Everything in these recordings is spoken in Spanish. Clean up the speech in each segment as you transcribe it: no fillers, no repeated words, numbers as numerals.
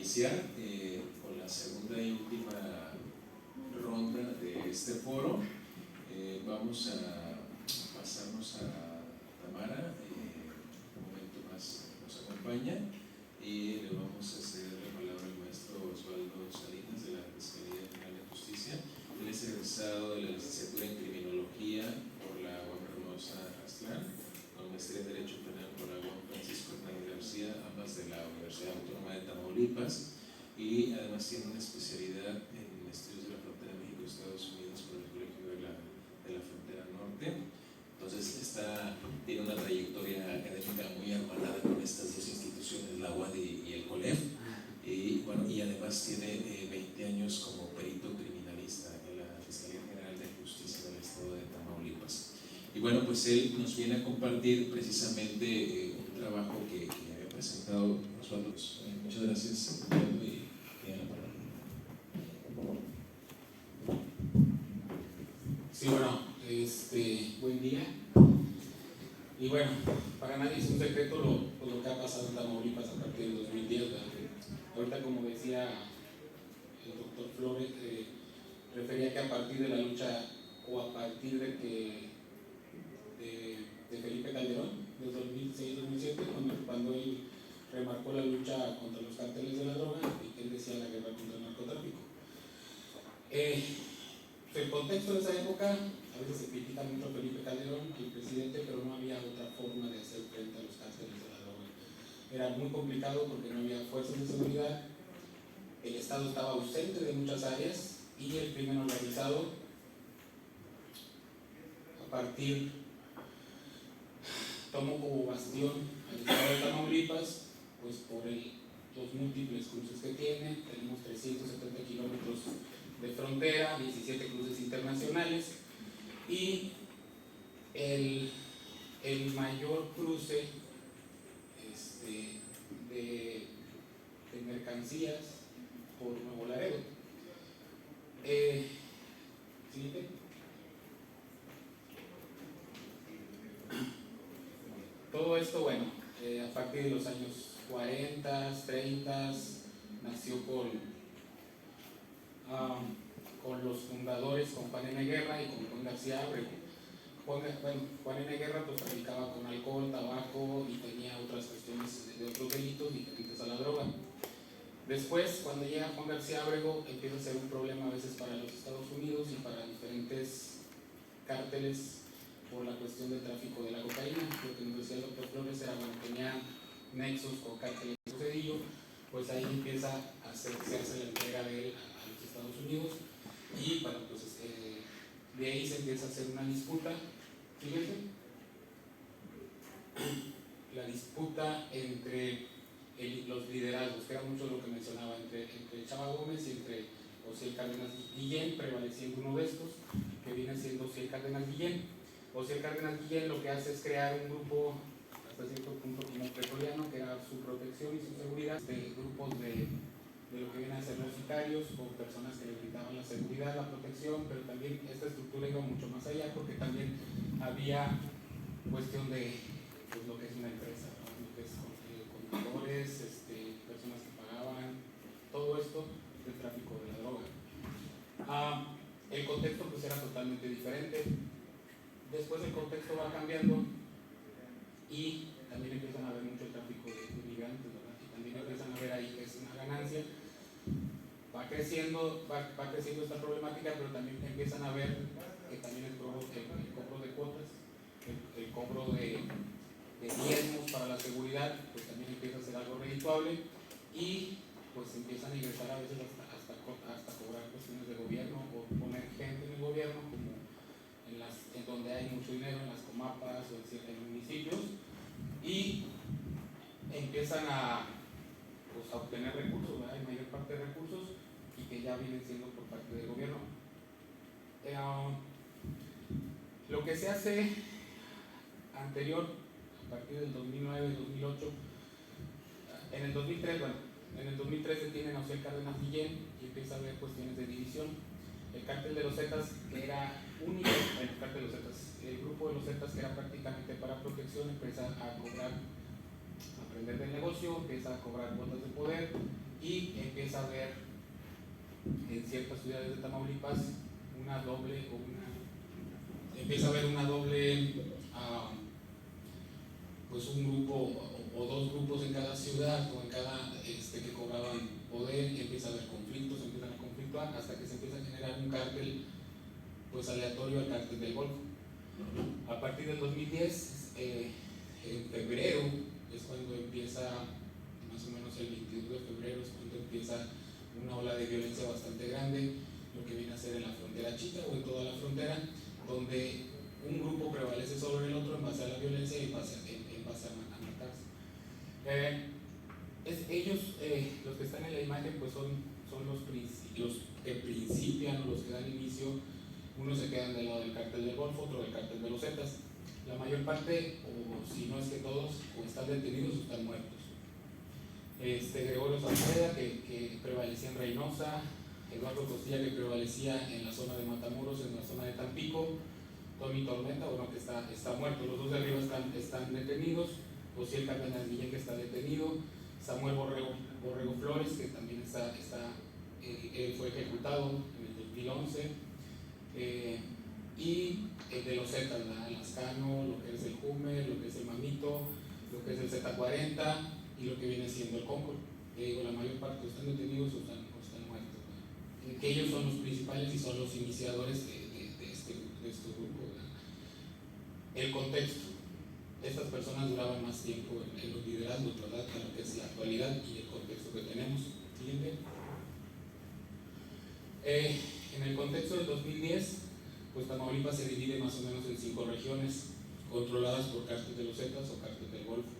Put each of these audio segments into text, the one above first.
iniciar con la segunda y última ronda de este foro. Vamos a pasarnos a Tamara, un momento más nos acompaña, y le vamos a ceder la palabra al maestro Osvaldo Salinas de la Fiscalía General de Justicia. Él es egresado de la licenciatura en Criminología por la UAM Reynosa Aztlán, con maestría en Derecho Penal por la UAM Francisco Hernández García, ambas de la Universidad Autónoma de Tamaulipas, y además tiene una especialidad en estudios de la frontera México-Estados Unidos por el Colegio de la Frontera Norte. Entonces tiene una trayectoria académica muy hermanada con estas dos instituciones, la UAD y el COLEF, y además tiene 20 años como perito criminalista en la Fiscalía General de Justicia del Estado de Tamaulipas. Y bueno, pues él nos viene a compartir precisamente un trabajo que había presentado Osvaldo. Muchas gracias, Osvaldo, y tiene la palabra. Sí, bueno, buen día. Y bueno, para nadie es un secreto lo que ha pasado en Tamaulipas a partir del 2010. Ahorita, como decía el doctor Flores, refería que a partir de la lucha o a partir de Felipe Calderón, de 2006-2007, cuando él remarcó la lucha contra los cárteles de la droga y que él decía la guerra contra el narcotráfico. El contexto de esa época, a veces se critica mucho a Felipe Calderón, el presidente, pero no había otra forma de hacer frente a los cárteles de la droga. Era muy complicado porque no había fuerzas de seguridad, el Estado estaba ausente de muchas áreas y el crimen organizado, a partir, tomó como bastión al Estado de Tamaulipas, pues por los múltiples cruces que tiene. Tenemos 370 kilómetros de frontera, 17 cruces internacionales, y el mayor cruce de mercancías por Nuevo Laredo. Siguiente. Todo esto, bueno, a partir de los años 40, 30, nació con los fundadores, con Juan N. Guerra y con Juan García Ábrego. Juan N. Guerra pues traficaba con alcohol, tabaco y tenía otras cuestiones de otros delitos diferentes a la droga. Después, cuando llega Juan García Ábrego, empieza a ser un problema a veces para los Estados Unidos y para diferentes cárteles por la cuestión del tráfico de la cocaína. Lo que nos decía el doctor Flores era cuando tenía nexos con cárteles de Cedillo, pues ahí empieza a hacerse la entrega de él a los Estados Unidos, y bueno, pues de ahí se empieza a hacer una disputa. Fíjense, la disputa entre los liderazgos, que era mucho lo que mencionaba, entre Chava Gómez y entre Osiel Cárdenas Guillén, prevaleciendo uno de estos, que viene siendo Osiel Cárdenas Guillén. Osiel Cárdenas Guillén lo que hace es crear un grupo hasta cierto punto como pretoriano, que era su protección y su seguridad, de grupos de lo que vienen a ser los sicarios o personas que le brindaban la seguridad, la protección, pero también esta estructura iba mucho más allá porque también había cuestión de pues, lo que es una empresa, ¿no? Lo que es contadores, personas que pagaban, todo esto del tráfico de la droga. El contexto pues era totalmente diferente. Después el contexto va cambiando y también empiezan a haber mucho tráfico de inmigrantes, ¿verdad? Y también empiezan a ver ahí que es una ganancia. Va creciendo esta problemática, pero también empiezan a ver que también el cobro de cuotas, el cobro de diezmos para la seguridad, pues también empieza a ser algo redituable, y pues empiezan a ingresar a veces hasta cobrar cuestiones de gobierno o poner gente en el gobierno, como en donde hay mucho dinero, en las comapas o en ciertos municipios, y empiezan a obtener recursos, ¿verdad? En mayor parte de recursos, y que ya vienen siendo por parte del gobierno. Lo que se hace anterior, a partir del 2009-2008, en el 2003 detienen a Osiel Cárdenas Guillén y empieza a haber cuestiones de división. El cártel de los Zetas, que era único, el grupo de los Zetas, que era prácticamente para protección, empieza a aprender del negocio, empieza a cobrar cuotas de poder, y empieza a haber en ciertas ciudades de Tamaulipas empieza a haber una doble, pues un grupo o dos grupos en cada ciudad o en cada que cobraban poder, y empieza a haber conflictos, empiezan a conflictuar hasta que se empieza a generar un cártel pues aleatorio al cártel del Golfo. A partir del 2010, en febrero es cuando empieza, más o menos el 22 de febrero es cuando empieza una ola de violencia bastante grande, lo que viene a ser en la frontera chica o en toda la frontera, donde un grupo prevalece sobre el otro en base a la violencia y en base a matarse. Ellos, los que están en la imagen, pues son los que principian o los que dan inicio. Unos se quedan del lado del cártel del Golfo, otro del cártel de los Zetas. La mayor parte, o si no es que todos, o están detenidos o están muertos. Gregorio Zapeda, que prevalecía en Reynosa, Eduardo Costilla, que prevalecía en la zona de Matamoros, en la zona de Tampico, Tommy Tormenta, bueno, que está muerto. Los dos de arriba están detenidos. Osiel Cárdenas Guillén, que está detenido. Samuel Borrego Flores, que también fue ejecutado en el 2011. Y de los Zetas, Lascano, lo que es el Jume, lo que es el Mamito, lo que es el Z40 y lo que viene siendo el Concord. La mayor parte están detenidos o están muertos, ¿no? Que ellos son los principales y son los iniciadores de este grupo, ¿verdad? El contexto. Estas personas duraban más tiempo en los liderazgos, ¿verdad?, que lo que es la actualidad y el contexto que tenemos. Siguiente. En el contexto del 2010, pues Tamaulipas se divide más o menos en 5 regiones controladas por cártel de los Zetas o cártel del Golfo.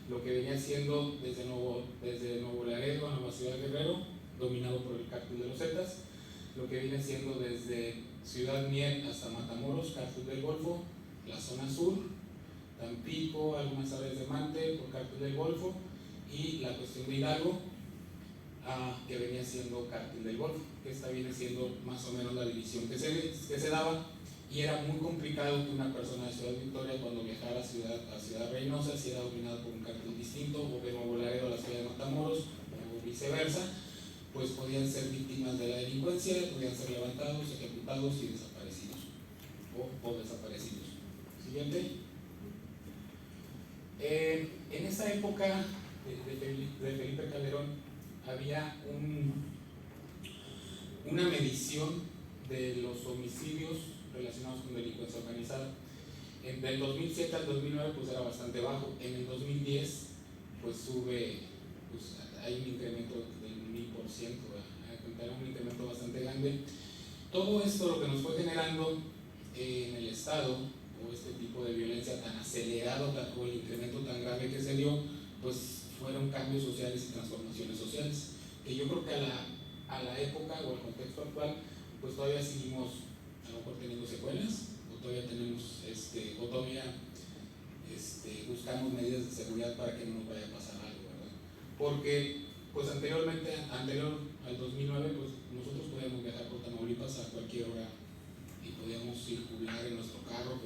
Lo que venía siendo desde Nuevo Laredo a Nueva Ciudad Guerrero, dominado por el cártel de los Zetas. Lo que viene siendo desde Ciudad Mier hasta Matamoros, cártel del Golfo. La zona sur, Tampico, algunas áreas de Mante por cártel del Golfo, y la cuestión de Hidalgo, que venía siendo cártel del Golfo, que esta viene siendo más o menos la división que se daba, y era muy complicado que una persona de Ciudad Victoria, cuando viajara a Ciudad Reynosa, si era dominada por un cártel distinto, o de Nuevo Laredo a la ciudad de Matamoros, o viceversa, pues podían ser víctimas de la delincuencia, podían ser levantados, ejecutados y desaparecidos, o desaparecidos. Siguiente. En esa época de Felipe Calderón había una medición de los homicidios relacionados con delincuencia organizada. Del 2007 al 2009 pues era bastante bajo. En el 2010 pues sube, pues hay un incremento del 1000%, era un incremento bastante grande. Todo esto lo que nos fue generando en el estado, o este tipo de violencia tan acelerado, o el incremento tan grave que se dio, pues fueron cambios sociales y transformaciones sociales, que yo creo que a la época o al contexto actual, pues todavía seguimos a lo mejor teniendo secuelas, o todavía tenemos, buscamos medidas de seguridad para que no nos vaya a pasar algo, ¿verdad? Porque pues anterior al 2009, pues nosotros podíamos viajar por Tamaulipas a cualquier hora y podíamos circular en nuestro carro,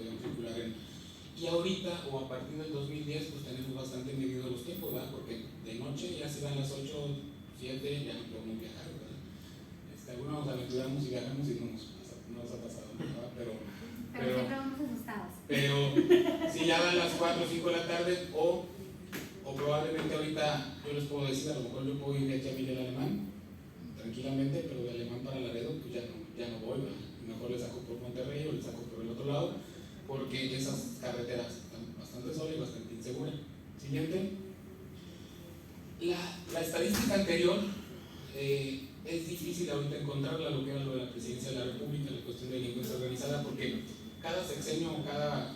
y ahorita o a partir del 2010 pues tenemos bastante medidos los tiempos, ¿verdad? Porque de noche ya se dan las 8, 7, ya no podemos viajar, ¿verdad? Algunos nos aventuramos y viajamos y no nos ha pasado nada, pero siempre vamos asustados. Pero si ya dan las 4 o 5 de la tarde, o probablemente ahorita yo les puedo decir, a lo mejor yo puedo ir de aquí a Villa Alemán tranquilamente, pero de Alemán para Laredo pues ya no voy, ¿verdad? Mejor le saco por Monterrey o le saco por el otro lado, porque esas carreteras están bastante solas y bastante inseguras. Siguiente. La estadística anterior es difícil ahorita encontrarla, lo que era lo de la presidencia de la República, la cuestión de delincuencia organizada, porque cada sexenio o cada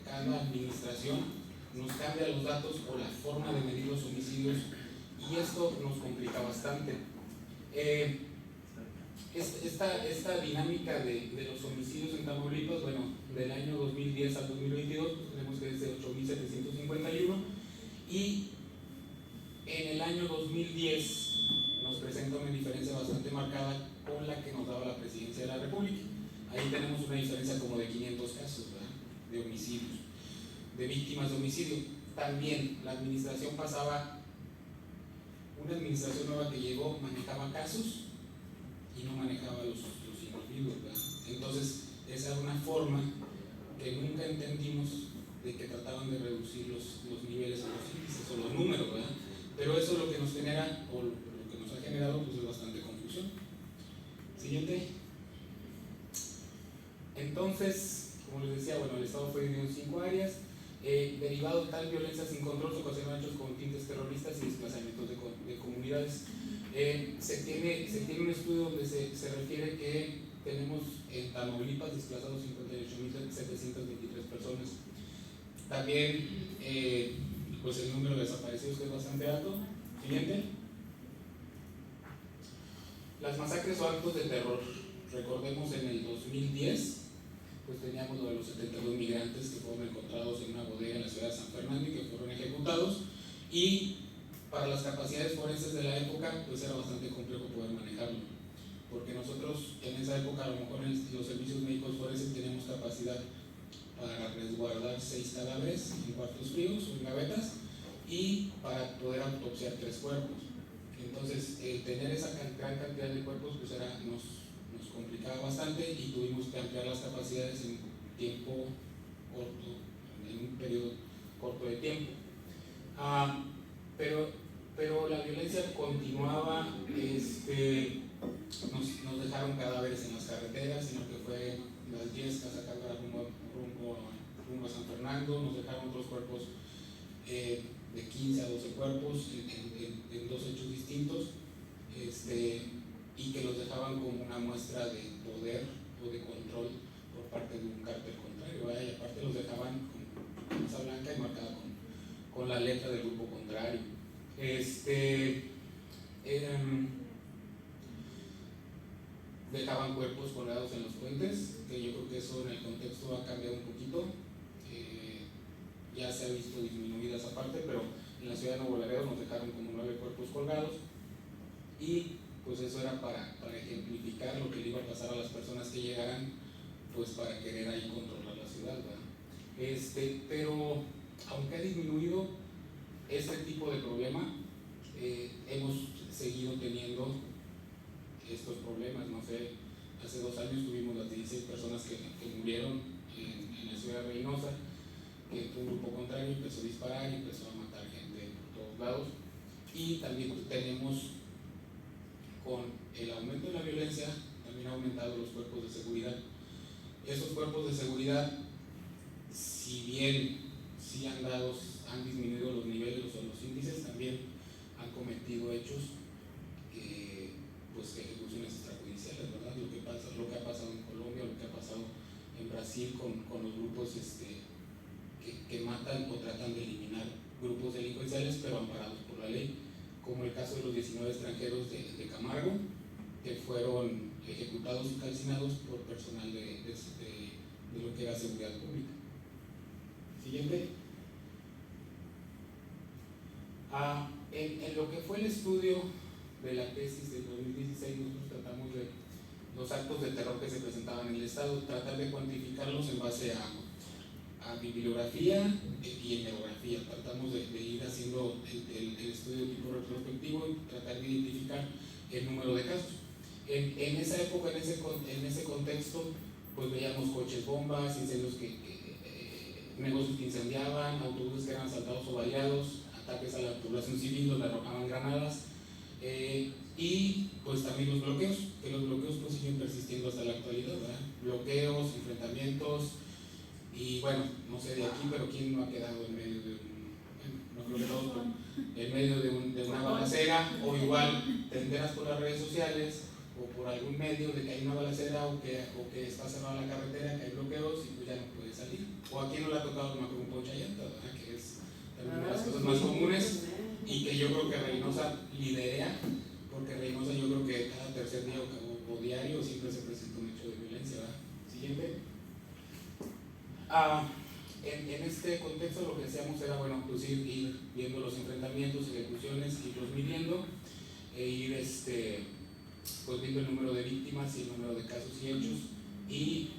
administración nos cambia los datos o la forma de medir los homicidios, y esto nos complica bastante. Esta dinámica de los homicidios en Tamaulipas, bueno, del año 2010 al 2022, pues tenemos que es de 8.751, y en el año 2010 nos presenta una diferencia bastante marcada con la que nos daba la presidencia de la República. Ahí tenemos una diferencia como de 500 casos, ¿verdad?, de homicidios, de víctimas de homicidio. También la administración pasaba una administración nueva que llegó manejaba casos y no manejaba los individuos, ¿verdad? Entonces, esa era una forma que nunca entendimos de que trataban de reducir los niveles de los índices o los números, ¿verdad? Pero eso lo que nos genera, o lo que nos ha generado, pues es bastante confusión. Siguiente. Entonces, como les decía, bueno, el Estado fue dividido en 5 áreas. Derivado de tal violencia sin control, se ocasionan hechos con tintes terroristas y desplazamientos de comunidades. Se tiene un estudio donde se refiere que tenemos en Tamaulipas desplazados 58.723 personas. También, pues el número de desaparecidos, que es bastante alto. Siguiente. Las masacres o actos de terror. Recordemos en el 2010, pues teníamos lo de los 72 migrantes que fueron encontrados en una bodega en la ciudad de San Fernando y que fueron ejecutados. Y para las capacidades forenses de la época, pues era bastante complejo poder manejarlo, porque nosotros en esa época, a lo mejor en los servicios médicos forenses teníamos capacidad para resguardar 6 cadáveres en cuartos fríos o en gavetas y para poder autopsiar 3 cuerpos. Entonces, tener esa gran cantidad de cuerpos pues nos complicaba bastante y tuvimos que ampliar las capacidades en tiempo corto, en un periodo corto de tiempo. Pero la violencia continuaba, nos dejaron cadáveres en las carreteras, en lo que fue las Yescas, acá rumbo a San Fernando, nos dejaron otros cuerpos de 15 a 12 cuerpos en 2 hechos distintos, y que los dejaban como una muestra de poder o de control por parte de un cártel contrario, y aparte los dejaban con masa blanca y marcada con la letra del grupo contrario. Dejaban cuerpos colgados en los puentes, que yo creo que eso en el contexto ha cambiado un poquito, ya se ha visto disminuida esa parte, pero en la ciudad de Nuevo Laredo nos dejaron como 9 cuerpos colgados, y pues eso era para ejemplificar lo que le iba a pasar a las personas que llegaran, pues para querer ahí controlar la ciudad, ¿verdad? Pero aunque ha disminuido este tipo de problema, hemos seguido teniendo estos problemas. No sé, hace 2 años tuvimos las 16 personas que murieron en la ciudad de Reynosa, que un grupo contrario empezó a disparar y empezó a matar gente por todos lados. Y también tenemos, con el aumento de la violencia, también ha aumentado los cuerpos de seguridad. Esos cuerpos de seguridad, si bien sí han disminuido los niveles o los índices, también han cometido hechos pues ejecuciones extrajudiciales, ¿verdad? Lo que ha pasado en Colombia, lo que ha pasado en Brasil con los grupos que matan o tratan de eliminar grupos delincuenciales, pero amparados por la ley, como el caso de los 19 extranjeros de Camargo, que fueron ejecutados y calcinados por personal de lo que era seguridad pública. Siguiente. En lo que fue el estudio de la tesis del 2016, nosotros tratamos de los actos de terror que se presentaban en el Estado, tratar de cuantificarlos en base a bibliografía y etnografía. Tratamos de ir haciendo el estudio de tipo retrospectivo y tratar de identificar el número de casos. En esa época, en ese contexto, pues veíamos coches bombas, incendios negocios que incendiaban, autobuses que eran asaltados o baleados, ataques a la población civil donde arrojaban granadas, y pues también los bloqueos, que los bloqueos pues siguen persistiendo hasta la actualidad, ¿verdad? Bloqueos, enfrentamientos, y bueno, no sé de aquí, pero ¿quién no ha quedado en medio de no creo que todos, pero en medio de una balacera, o igual te enteras por las redes sociales o por algún medio de que hay una balacera o que está cerrada la carretera, que hay bloqueos y pues ya no puedes salir? O a quién no le ha tocado un poncha llanta, ¿verdad? Que es también una de las cosas más comunes y que yo creo que Reynosa lidera, porque Reynosa yo creo que cada tercer día o diario siempre se presenta un hecho de violencia, ¿verdad? Siguiente. En este contexto lo que hacíamos era, bueno, pues ir viendo los enfrentamientos, ejecuciones, irlos midiendo e ir pues viendo el número de víctimas y el número de casos y hechos, y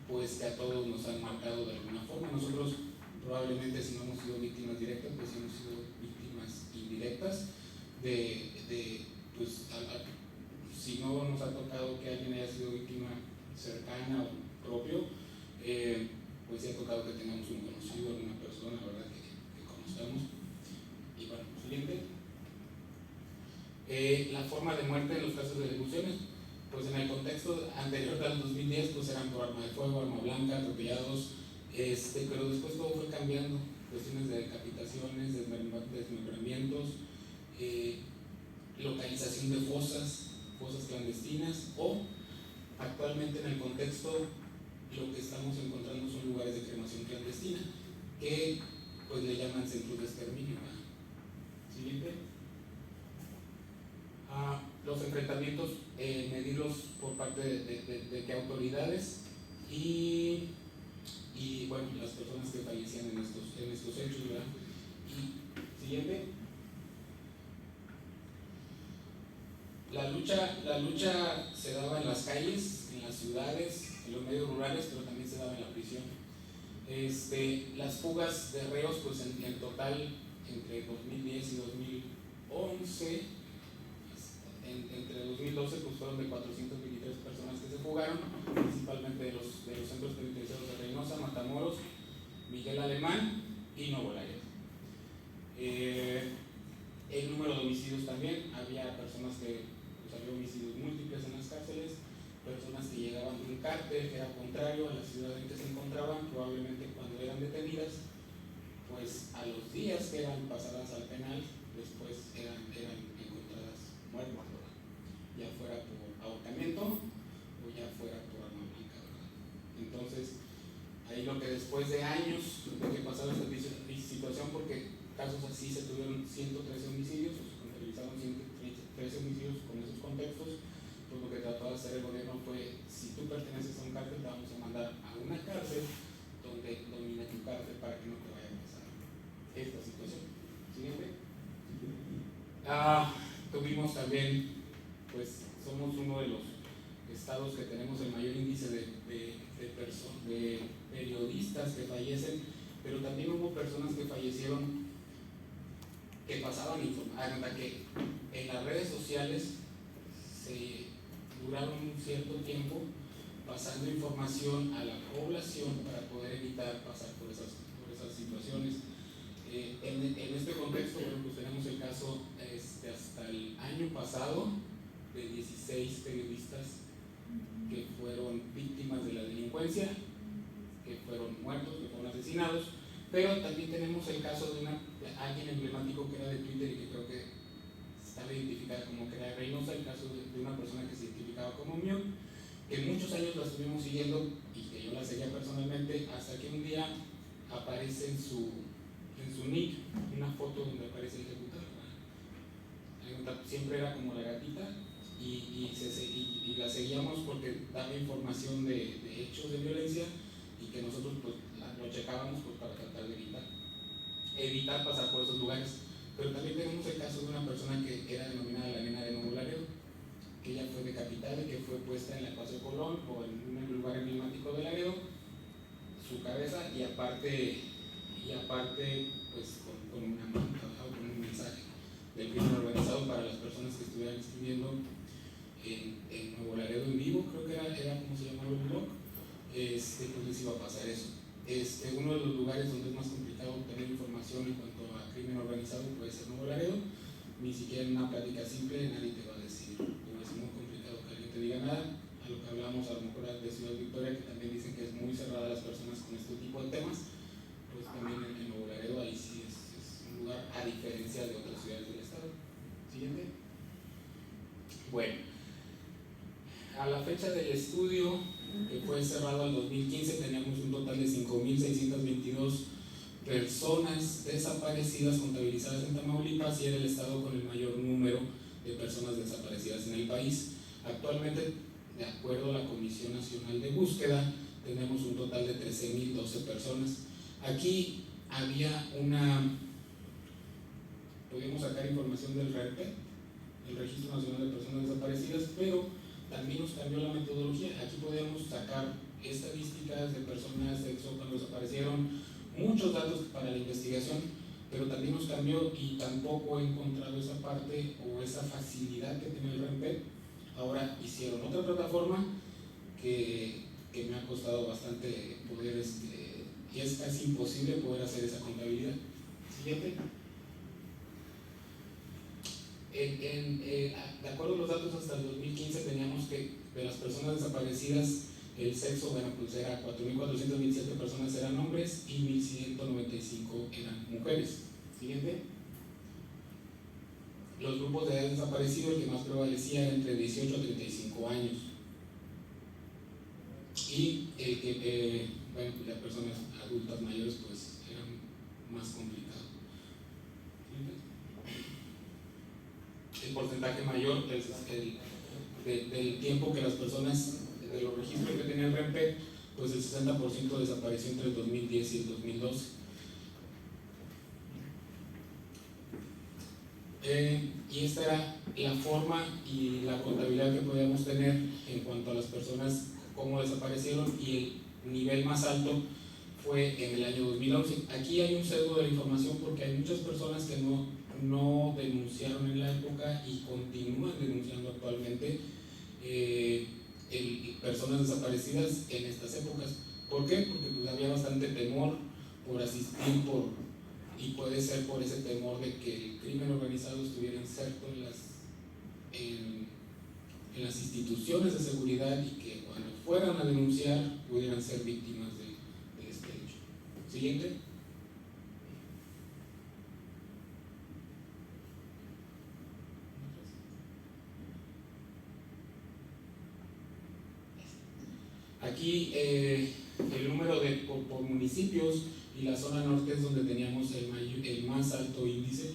pues que a todos nos han marcado de alguna forma. Nosotros probablemente, si no hemos sido víctimas directas, pues hemos sido víctimas indirectas, pues, si no nos ha tocado que alguien haya sido víctima cercana o propio, pues sí ha tocado que tengamos un conocido, alguna persona, ¿verdad?, que conozcamos. Y bueno, siguiente. La forma de muerte en los casos de ejecuciones, pues en el contexto anterior al 2010, pues eran por arma de fuego, arma blanca, atropellados, pero después todo fue cambiando, cuestiones de decapitaciones, desmembramientos, localización de fosas clandestinas, o actualmente en el contexto lo que estamos encontrando son lugares de cremación clandestina, que pues le llaman centros de exterminio. Siguiente. Los enfrentamientos, medirlos por parte de qué autoridades y bueno, las personas que fallecían en estos hechos, ¿verdad? Y siguiente. La lucha se daba en las calles, en las ciudades, en los medios rurales, pero también se daba en la prisión. Las fugas de reos, pues en total, entre 2010 y 2011, entre 2012, pues fueron de 423 personas que se fugaron, principalmente de los centros penitenciarios de Reynosa, Matamoros, Miguel Alemán y Nuevo Laredo. El número de homicidios también, había personas que, pues había homicidios múltiples en las cárceles, personas que llegaban de un cártel que era contrario a la ciudad en que se encontraban, probablemente cuando eran detenidas, pues a los días que eran pasadas al penal, después eran encontradas muertas, ya fuera por ahorcamiento o ya fuera por arma blanca, ¿verdad? Entonces, ahí lo que después de años de que pasaba esta situación, porque casos así se tuvieron 113 homicidios, o se contabilizaron 113 homicidios con esos contextos, pues lo que trató de hacer el gobierno fue: si tú perteneces a un cártel, te vamos a mandar a una cárcel donde domine tu cárcel para que no te vaya a pasar esta situación. Siguiente. Tuvimos también, pues somos uno de los estados que tenemos el mayor índice de periodistas que fallecen, pero también hubo personas que fallecieron que pasaban información, que en las redes sociales se duraron un cierto tiempo pasando información a la población para poder evitar pasar por esas situaciones. En este contexto, bueno, pues tenemos el caso hasta el año pasado de 16 periodistas que fueron víctimas de la delincuencia, que fueron muertos, que fueron asesinados, pero también tenemos el caso de alguien emblemático que era de Twitter y que creo que estaba identificada como que era Reynosa, el caso de una persona que se identificaba como mío, que muchos años la estuvimos siguiendo y que yo la seguía personalmente, hasta que un día aparece en su nick una foto donde aparece ejecutado. Siempre era como la gatita y la seguíamos porque daba información de hechos de violencia y que nosotros pues lo checábamos pues, para tratar de evitar pasar por esos lugares. Pero también tenemos el caso de una persona que era denominada la nena de Nuevo Laredo, que ella fue decapitada y que fue puesta en la Paseo Colón o en un lugar emblemático de Laredo, su cabeza y aparte pues con una manta o con un mensaje del crimen organizado para las personas que estuvieran escribiendo en Nuevo Laredo en vivo, creo que era como se llamaba el blog, pues les iba a pasar eso. Uno de los lugares donde es más complicado obtener información en cuanto a crimen organizado puede ser Nuevo Laredo. Ni siquiera en una plática simple nadie te va a decir, o es muy complicado que alguien te diga nada. A lo que hablamos a lo mejor de Ciudad Victoria, que también dicen que es muy cerrada a las personas con este tipo de temas, pues también en Nuevo Laredo ahí sí es un lugar a diferencia de otras ciudades del estado. Siguiente. Bueno, a la fecha del estudio, que fue cerrado en 2015, teníamos un total de 5.622 personas desaparecidas contabilizadas en Tamaulipas y era el estado con el mayor número de personas desaparecidas en el país. Actualmente, de acuerdo a la Comisión Nacional de Búsqueda, tenemos un total de 13.012 personas. Aquí había podíamos sacar información del RERPE, el Registro Nacional de Personas Desaparecidas, pero también nos cambió la metodología. Aquí podíamos sacar estadísticas de personas, sexo, cuando desaparecieron, muchos datos para la investigación, pero también nos cambió y tampoco he encontrado esa parte o esa facilidad que tenía el RENPEP. Ahora hicieron otra plataforma que me ha costado bastante poder, y es casi imposible poder hacer esa contabilidad. Siguiente. De acuerdo a los datos hasta el 2015 teníamos que de las personas desaparecidas el sexo, bueno, pues era 4.427 personas eran hombres y 1.195 eran mujeres. Siguiente. Los grupos de edad desaparecidos, el que más prevalecía era entre 18 a 35 años. Y el que, bueno, las personas adultas mayores pues eran más complicados. El porcentaje mayor del tiempo que las personas, de los registros que tenía el RENPEP, pues el 60% desapareció entre el 2010 y el 2012. Y esta era la forma y la contabilidad que podíamos tener en cuanto a las personas, cómo desaparecieron, y el nivel más alto fue en el año 2011. Aquí hay un sesgo de la información porque hay muchas personas que no denunciaron en la época y continúan denunciando actualmente personas desaparecidas en estas épocas. ¿Por qué? Porque pues había bastante temor por asistir, y puede ser por ese temor de que el crimen organizado estuviera inserto en las instituciones de seguridad y que cuando fueran a denunciar pudieran ser víctimas de este hecho. Siguiente. Aquí el número por municipios, y la zona norte es donde teníamos el más alto índice.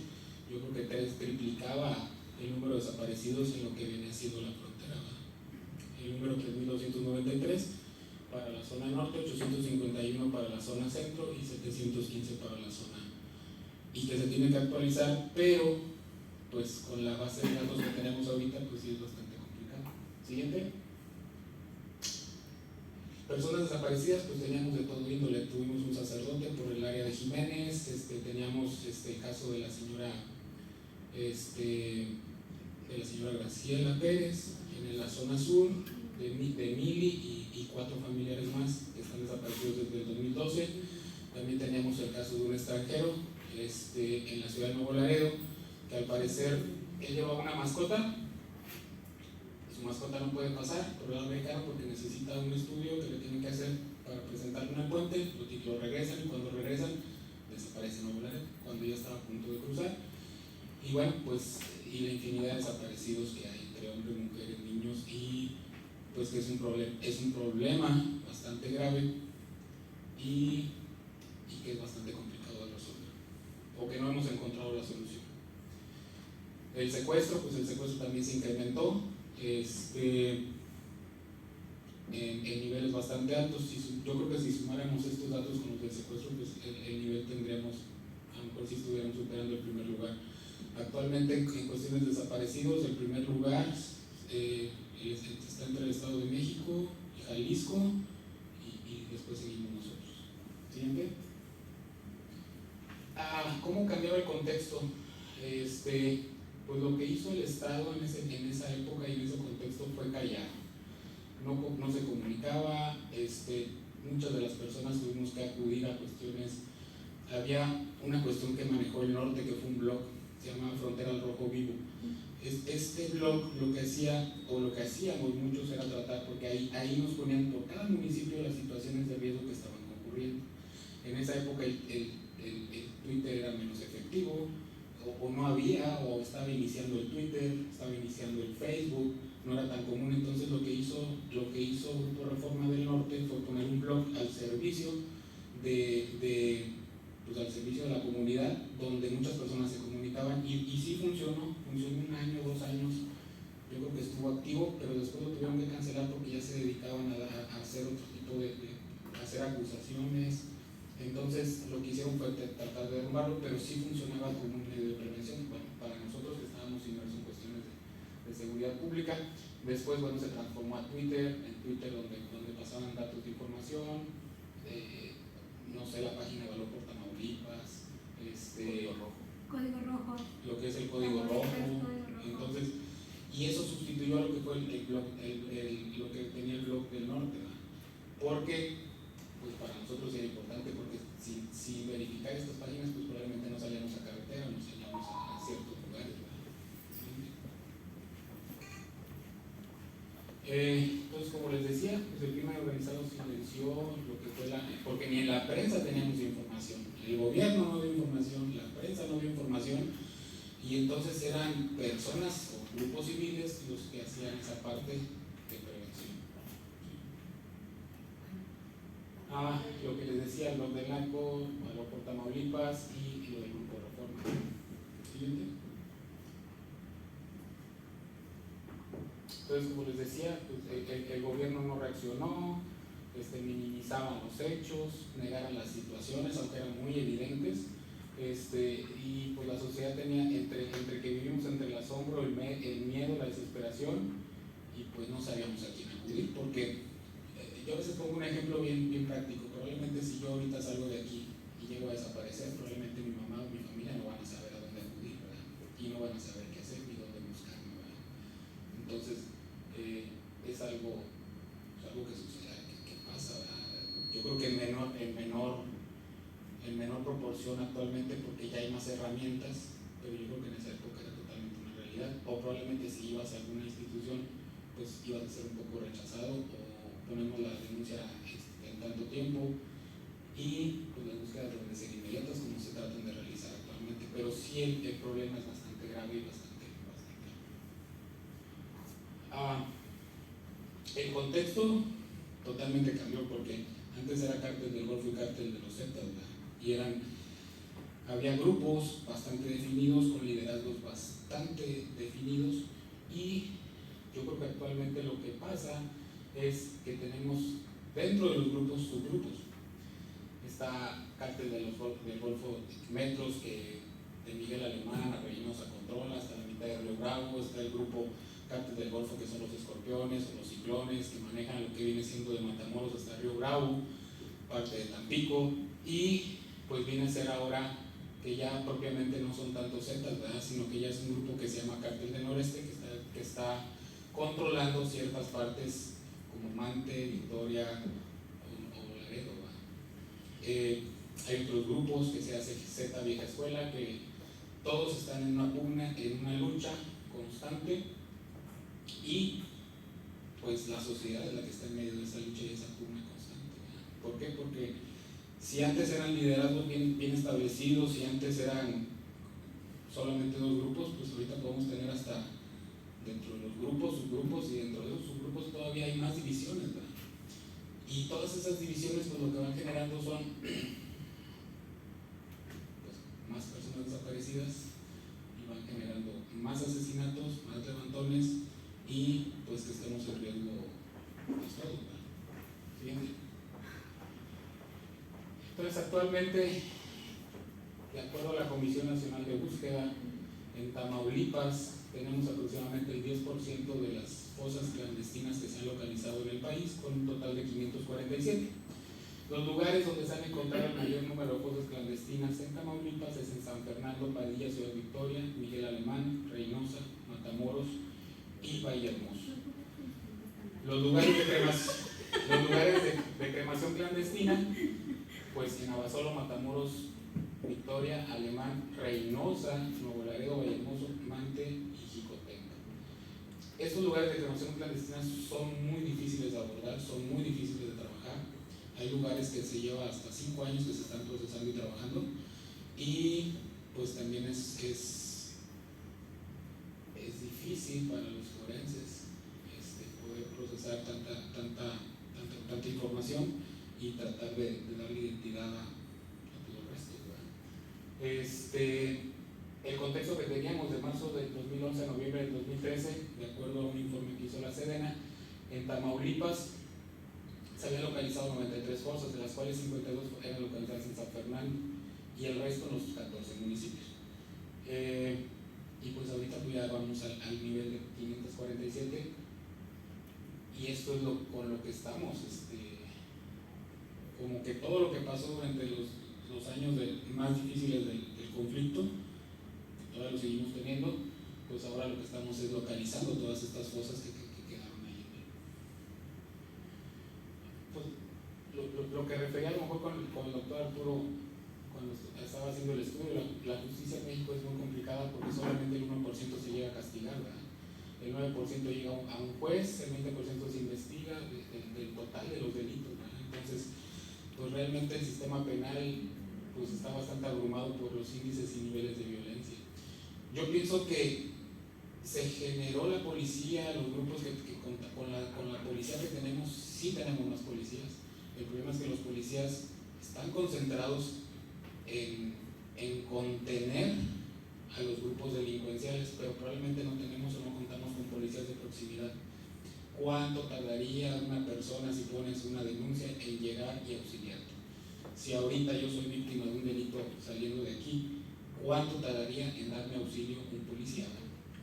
Yo creo que triplicaba el número de desaparecidos en lo que venía siendo la frontera baja. El número 3.293 para la zona norte, 851 para la zona centro y 715 para la zona, y que se tiene que actualizar, pero pues con la base de datos que tenemos ahorita pues sí es bastante complicado. Siguiente. Personas desaparecidas, pues teníamos de todo índole. Tuvimos un sacerdote por el área de Jiménez, teníamos el caso de la señora Graciela Pérez en la zona sur, de Mili y 4 familiares más que están desaparecidos desde el 2012. También teníamos el caso de un extranjero en la ciudad de Nuevo Laredo, que al parecer él llevaba una mascota. Su mascota no puede pasar por el lado mexicano porque necesita un estudio que le tienen que hacer para presentarlo en el puente, lo regresan, y cuando regresan desaparece Nuevo Laredo, cuando ya estaba a punto de cruzar. Y bueno, pues, y la infinidad de desaparecidos que hay entre hombres, mujeres, niños, y pues que es un problema bastante grave y que es bastante complicado de resolver, o que no hemos encontrado la solución. El secuestro, pues el secuestro también se incrementó en niveles bastante altos. Yo creo que si sumáramos estos datos con los del secuestro, pues el nivel tendríamos, a lo mejor si estuviéramos superando el primer lugar. Actualmente en cuestiones de desaparecidos, el primer lugar está entre el Estado de México y Jalisco, y después seguimos nosotros. Siguiente. ¿Cómo cambiaba el contexto? Pues lo que hizo el Estado en esa época y en ese contexto fue callar. No se comunicaba, muchas de las personas tuvimos que acudir a cuestiones. Había una cuestión que manejó el norte, que fue un blog, se llama Frontera al Rojo Vivo. Este blog lo que hacía, o lo que hacíamos muchos, era tratar, porque ahí nos ponían por cada municipio las situaciones de riesgo que estaban ocurriendo. En esa época el Twitter era menos efectivo, o no había, o estaba iniciando el Twitter, estaba iniciando el Facebook, no era tan común. Entonces lo que hizo Grupo Reforma del Norte fue poner un blog al servicio al servicio de la comunidad, donde muchas personas se comunicaban, y sí funcionó 1 año, 2 años, yo creo que estuvo activo, pero después lo tuvieron que cancelar porque ya se dedicaban a hacer otro tipo a hacer acusaciones. Entonces lo que hicieron fue tratar de derrumbarlo, pero sí funcionaba como un medio de prevención, bueno, para nosotros que estábamos inmersos en cuestiones de seguridad pública. Después, bueno, se transformó a Twitter, donde pasaban datos de información, no sé, la página de Valor por Tamaulipas, verificar estas páginas, pues probablemente no salíamos a carretera, no salíamos a ciertos lugares, ¿verdad? Entonces, como les decía, pues el crimen organizado silenció lo que fue porque ni en la prensa teníamos información, el gobierno no dio información, la prensa no dio información, y entonces eran personas o grupos civiles los que hacían esa parte de prevención. Lo que les decía, lo del NACO, lo por Tamaulipas y lo del Grupo Reforma. Siguiente. Entonces, como les decía, pues, el gobierno no reaccionó, minimizaban los hechos, negaban las situaciones, aunque eran muy evidentes, y pues la sociedad tenía entre que vivimos entre el asombro, el miedo, la desesperación, y pues no sabíamos a quién acudir, porque yo a veces pongo un ejemplo bien práctico. Probablemente si yo ahorita salgo de aquí y llego a desaparecer, probablemente mi mamá o mi familia no van a saber a dónde acudir, ¿verdad? Y no van a saber qué hacer ni dónde buscarme, ¿verdad? Entonces, es algo que sucede, que pasa, ¿verdad? Yo creo que en menor proporción actualmente, porque ya hay más herramientas, pero yo creo que en esa época era totalmente una realidad. O probablemente si ibas a alguna institución, pues ibas a ser un poco rechazado, o ponemos la denuncia en tanto tiempo, y pues las búsquedas deben de ser inmediatas como se tratan de realizar actualmente, pero sí el problema es bastante grave y bastante. El contexto totalmente cambió, porque antes era Cártel del Golfo y Cártel de los Zetas, y había grupos bastante definidos, con liderazgos bastante definidos, y yo creo que actualmente lo que pasa es que tenemos dentro de los grupos subgrupos. Está Cártel del Golfo Metros, que de Miguel Alemán a Reynosa controla hasta la mitad de Río Bravo. Está el grupo Cártel del Golfo, que son los Escorpiones o los Ciclones, que manejan lo que viene siendo de Matamoros hasta Río Bravo, parte de Tampico, y pues viene a ser ahora que ya propiamente no son tantos Zetas, ¿verdad? Sino que ya es un grupo que se llama Cártel del Noreste, que está controlando ciertas partes como Mante, Victoria o Laredo, ¿verdad? Hay otros grupos que se hace Z Vieja Escuela, que todos están en una pugna, en una lucha constante, y pues la sociedad es la que está en medio de esa lucha y esa pugna constante, ¿verdad? ¿Por qué? Porque si antes eran liderazgos bien establecidos, si antes eran solamente dos grupos, pues ahorita podemos tener hasta dentro de los grupos, subgrupos, y dentro de esos subgrupos todavía hay más divisiones, ¿verdad? Y todas esas divisiones pues lo que van generando son pues, más personas desaparecidas, y van generando más asesinatos, más levantones, y pues que estemos en riesgo pues, todos, ¿verdad? Siguiente. Entonces actualmente, de acuerdo a la Comisión Nacional de Búsqueda, en Tamaulipas tenemos aproximadamente el 10% de las fosas clandestinas que se han localizado en el país, con un total de 547. Los lugares donde se han encontrado el mayor número de fosas clandestinas en Tamaulipas es en San Fernando, Padilla, Ciudad Victoria, Miguel Alemán, Reynosa, Matamoros y Vallehermoso. Los lugares de cremación clandestina, pues en Abasolo, Matamoros, Victoria, Alemán, Reynosa, Nuevo Laredo, Vallehermoso, Mante y Jicotenca. Estos lugares de cremación clandestina son muy difíciles de abordar, son muy difíciles de trabajar. Hay lugares que se lleva hasta 5 años que se están procesando y trabajando, y pues también es difícil para los forenses poder procesar tanta información y tratar de darle identidad a todos los restos, ¿verdad? El contexto que teníamos de marzo del 2011 a noviembre del 2013, de acuerdo a un informe que hizo la Sedena, en Tamaulipas se habían localizado 93 fosas, de las cuales 52 eran localizadas en San Fernando y el resto en los 14 municipios. Y pues ahorita pues ya vamos al nivel de 547, y esto es con lo que estamos, como que todo lo que pasó durante los años más difíciles del conflicto, que todavía lo seguimos teniendo, pues ahora lo que estamos es localizando todas estas fosas que quedaron ahí. Pues, lo que refería a lo mejor con el doctor Arturo cuando 99% llega a un juez, el 20% se investiga del total de los delitos, ¿no? Entonces, pues realmente el sistema penal pues está bastante abrumado por los índices y niveles de violencia. Yo pienso que se generó la policía, los grupos con la policía que tenemos, sí tenemos más policías. El problema es que los policías están concentrados en contener a los grupos delincuenciales, pero probablemente no tenemos o no contamos con policías de proximidad. ¿Cuánto tardaría una persona, si pones una denuncia, en llegar y auxiliarte? Si ahorita yo soy víctima de un delito saliendo de aquí, ¿cuánto tardaría en darme auxilio un policía?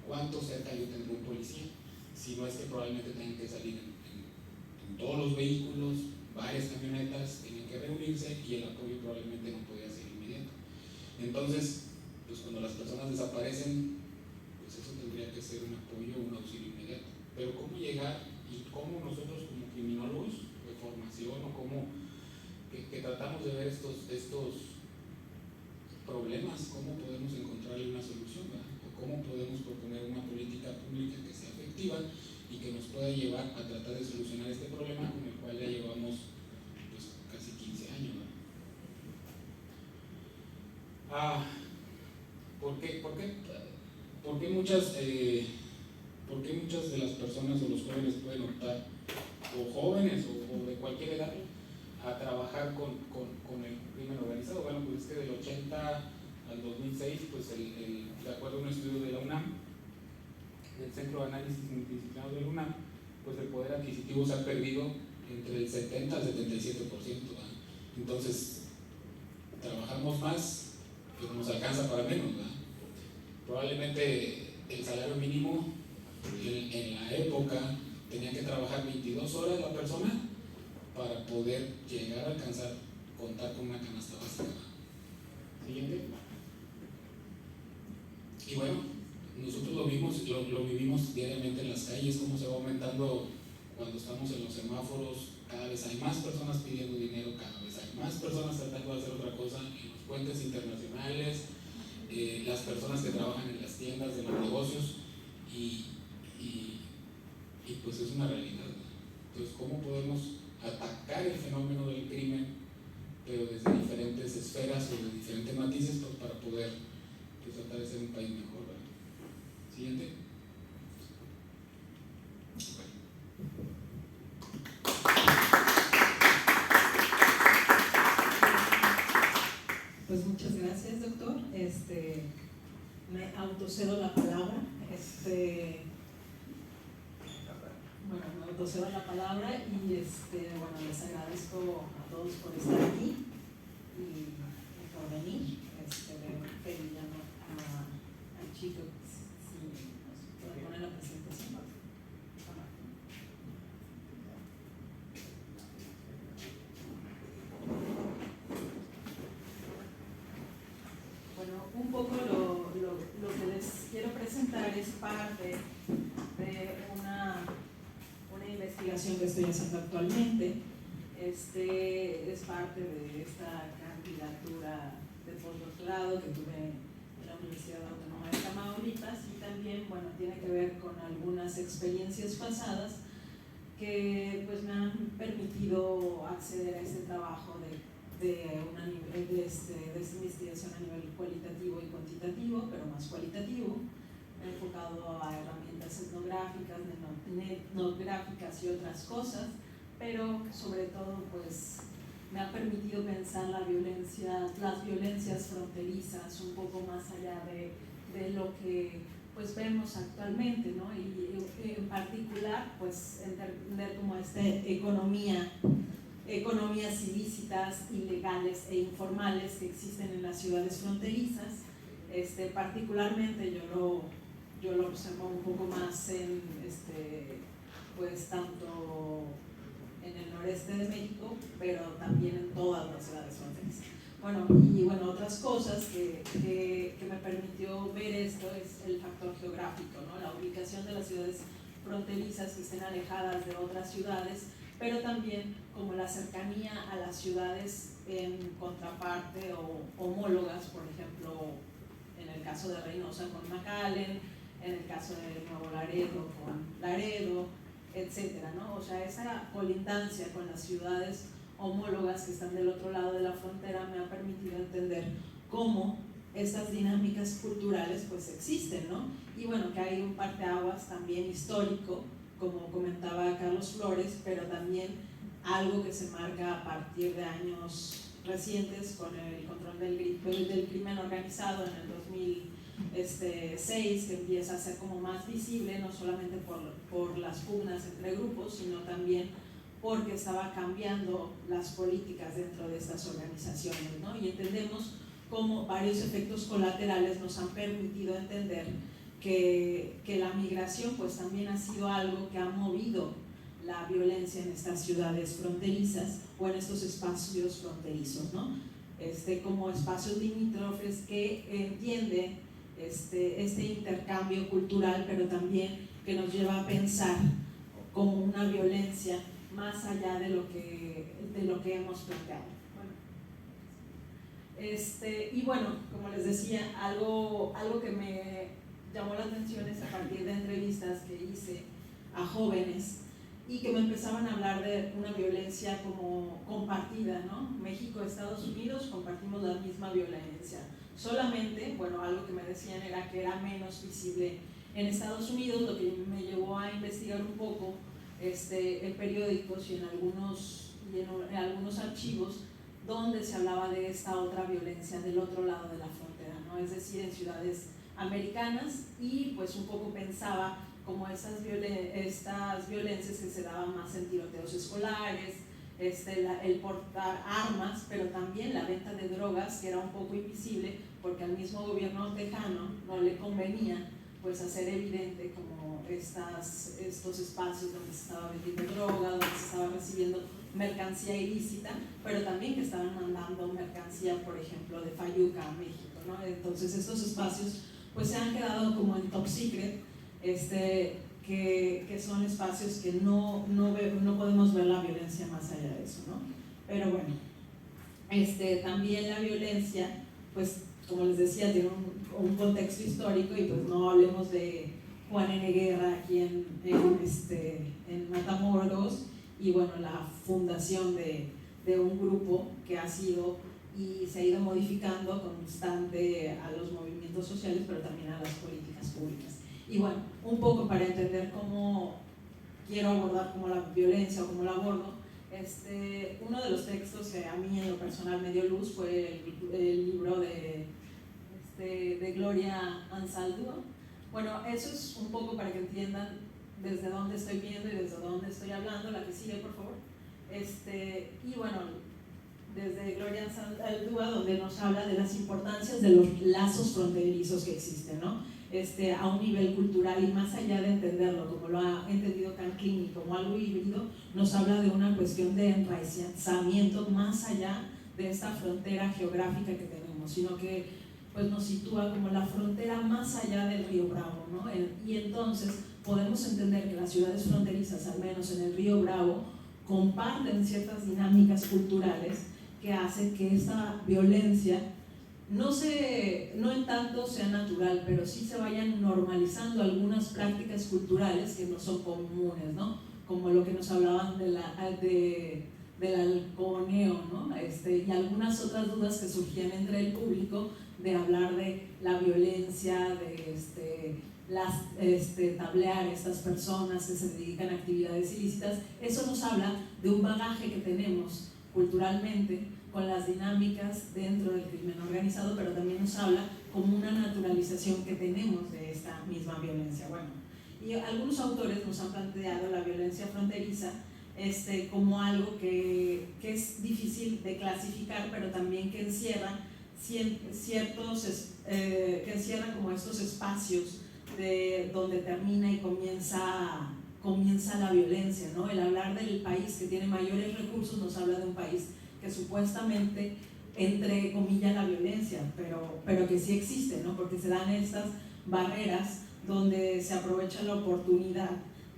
¿Cuánto cerca yo tendré un policía? Si no es que probablemente tengan que salir en todos los vehículos, varias camionetas, tienen que reunirse y el apoyo probablemente no podría ser inmediato. Entonces, pues cuando las personas desaparecen, pues eso tendría que ser un apoyo, un auxilio inmediato. Pero ¿cómo llegar y cómo nosotros como criminólogos de formación o cómo que tratamos de ver estos problemas, cómo podemos encontrarle una solución, ¿verdad? O cómo podemos proponer una política pública que sea efectiva y que nos pueda llevar a tratar de solucionar este problema con el cual ya llevamos pues casi 15 años, ¿verdad? ¿Por qué muchas de las personas o los jóvenes pueden optar, o jóvenes o de cualquier edad, a trabajar con el crimen organizado? Bueno, pues es que del 80 al 2006, pues de acuerdo a un estudio de la UNAM, del Centro de Análisis Multidisciplinario de la UNAM, pues el poder adquisitivo se ha perdido entre el 70 al 77%, ¿verdad? Entonces, trabajamos más, pero nos alcanza para menos, ¿verdad? Probablemente el salario mínimo en la época tenía que trabajar 22 horas la persona para poder llegar a alcanzar, contar con una canasta básica. Siguiente. Y bueno, nosotros lo vivimos diariamente en las calles, cómo se va aumentando cuando estamos en los semáforos. Cada vez hay más personas pidiendo dinero, cada vez hay más personas tratando de hacer otra cosa en los puentes internacionales, las personas que trabajan en las tiendas de los negocios y pues es una realidad, ¿no? Entonces, ¿cómo podemos atacar el fenómeno del crimen, pero desde diferentes esferas o de diferentes matices, pues, para poder pues, tratar de ser un país mejor, ¿verdad? Siguiente. Pues muchas gracias, doctor. Me autocedo la palabra. Bueno, me autocedo la palabra y bueno, les agradezco a todos por estar aquí y por venir. Pedí al chico si nos puede poner la presentación. Bueno, un poco lo que les quiero presentar es parte de una investigación que estoy haciendo actualmente. Es parte de esta candidatura de postdoctorado que tuve en la Universidad Autónoma de Tamaulipas y también, bueno, tiene que ver con algunas experiencias pasadas que pues me han permitido acceder a este trabajo de esta investigación a nivel cualitativo y cuantitativo, pero más cualitativo, enfocado a herramientas etnográficas, etnográficas y otras cosas, pero sobre todo pues me ha permitido pensar las violencias fronterizas un poco más allá de lo que pues vemos actualmente, ¿no? Y en particular pues entender como economías ilícitas, ilegales e informales que existen en las ciudades fronterizas. Particularmente yo lo observo un poco más en pues tanto en el noreste de México, pero también en todas las ciudades fronterizas. Bueno, otras cosas que me permitió ver esto es el factor geográfico, ¿no? La ubicación de las ciudades fronterizas que estén alejadas de otras ciudades, pero también como la cercanía a las ciudades en contraparte o homólogas, por ejemplo, en el caso de Reynosa con McAllen, en el caso de Nuevo Laredo con Laredo, etcétera, ¿no? O sea, esa colindancia con las ciudades homólogas que están del otro lado de la frontera me ha permitido entender cómo estas dinámicas culturales pues existen, ¿no? Y bueno, que hay un parteaguas también histórico, como comentaba Carlos Flores, pero también algo que se marca a partir de años recientes con el control del crimen organizado en el 2006, que empieza a ser como más visible, no solamente por las pugnas entre grupos, sino también porque estaba cambiando las políticas dentro de estas organizaciones, ¿no? Y entendemos cómo varios efectos colaterales nos han permitido entender que la migración pues también ha sido algo que ha movido la violencia en estas ciudades fronterizas o en estos espacios fronterizos, ¿no? Como espacios limítrofes que entiende este intercambio cultural, pero también que nos lleva a pensar como una violencia más allá de lo que hemos planteado. Y bueno, como les decía, algo que me llamó la atención es a partir de entrevistas que hice a jóvenes y que me empezaban a hablar de una violencia como compartida, ¿no? México, Estados Unidos, compartimos la misma violencia. Solamente, bueno, algo que me decían era que era menos visible en Estados Unidos, lo que me llevó a investigar un poco en periódicos y en algunos archivos donde se hablaba de esta otra violencia del otro lado de la frontera, ¿no? Es decir, en ciudades americanas, y pues un poco pensaba como estas violencias que se daban más en tiroteos escolares, el portar armas, pero también la venta de drogas, que era un poco invisible porque al mismo gobierno tejano no le convenía pues hacer evidente como estos espacios donde se estaba vendiendo droga, donde se estaba recibiendo mercancía ilícita, pero también que estaban mandando mercancía, por ejemplo, de Fayuca a México, ¿no? Entonces estos espacios pues se han quedado como en top secret, que son espacios que no podemos ver la violencia más allá de eso, ¿no? Pero bueno, también la violencia, pues como les decía, tiene un contexto histórico, y pues no hablemos de Juan N. Guerra aquí en Matamoros, y bueno, la fundación de un grupo que ha sido y se ha ido modificando constante a los movimientos sociales, pero también a las políticas públicas. Y bueno, un poco para entender cómo quiero abordar como la violencia o cómo la abordo, uno de los textos que a mí en lo personal me dio luz fue el libro de Gloria Anzaldúa. Bueno, eso es un poco para que entiendan desde dónde estoy viendo y desde dónde estoy hablando. La que sigue, por favor. Y bueno, desde Gloria Anzaldúa, donde nos habla de las importancias de los lazos fronterizos que existen, ¿no? A un nivel cultural, y más allá de entenderlo como lo ha entendido Canclini como algo híbrido, nos habla de una cuestión de enraizamiento más allá de esta frontera geográfica que tenemos, sino que pues nos sitúa como la frontera más allá del río Bravo, ¿no? Y entonces podemos entender que las ciudades fronterizas, al menos en el río Bravo, comparten ciertas dinámicas culturales que hacen que esta violencia no en tanto sea natural, pero sí se vayan normalizando algunas prácticas culturales que no son comunes, ¿no? Como lo que nos hablaban del halconeo, ¿no? Y algunas otras dudas que surgían entre el público de hablar de la violencia, de tablear a estas personas que se dedican a actividades ilícitas. Eso nos habla de un bagaje que tenemos culturalmente con las dinámicas dentro del crimen organizado, pero también nos habla como una naturalización que tenemos de esta misma violencia. Bueno, y algunos autores nos han planteado la violencia fronteriza como algo que es difícil de clasificar, pero también que encierra como estos espacios donde termina y comienza la violencia, ¿no? El hablar del país que tiene mayores recursos nos habla de un país que supuestamente entre comillas la violencia, pero que sí existe, ¿no? Porque se dan estas barreras donde se aprovecha la oportunidad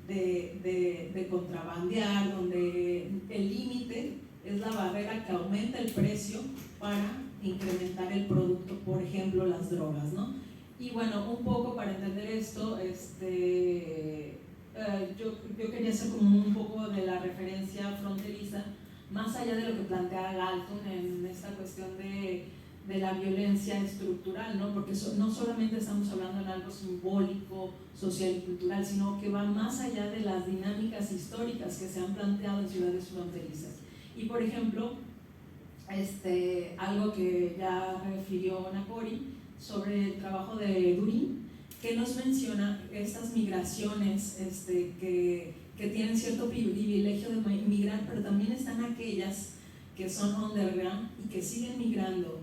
de contrabandear, donde el límite es la barrera que aumenta el precio para incrementar el producto, por ejemplo las drogas, ¿no? Y bueno, un poco para entender esto, yo quería hacer como un poco de la referencia fronteriza, más allá de lo que plantea Galton en esta cuestión de la violencia estructural, ¿no? Porque no solamente estamos hablando en algo simbólico, social y cultural, sino que va más allá de las dinámicas históricas que se han planteado en ciudades fronterizas. Y por ejemplo, algo que ya refirió Nakori sobre el trabajo de Durín, que nos menciona estas migraciones que tienen cierto privilegio de migrar, pero también están aquellas que son underground y que siguen migrando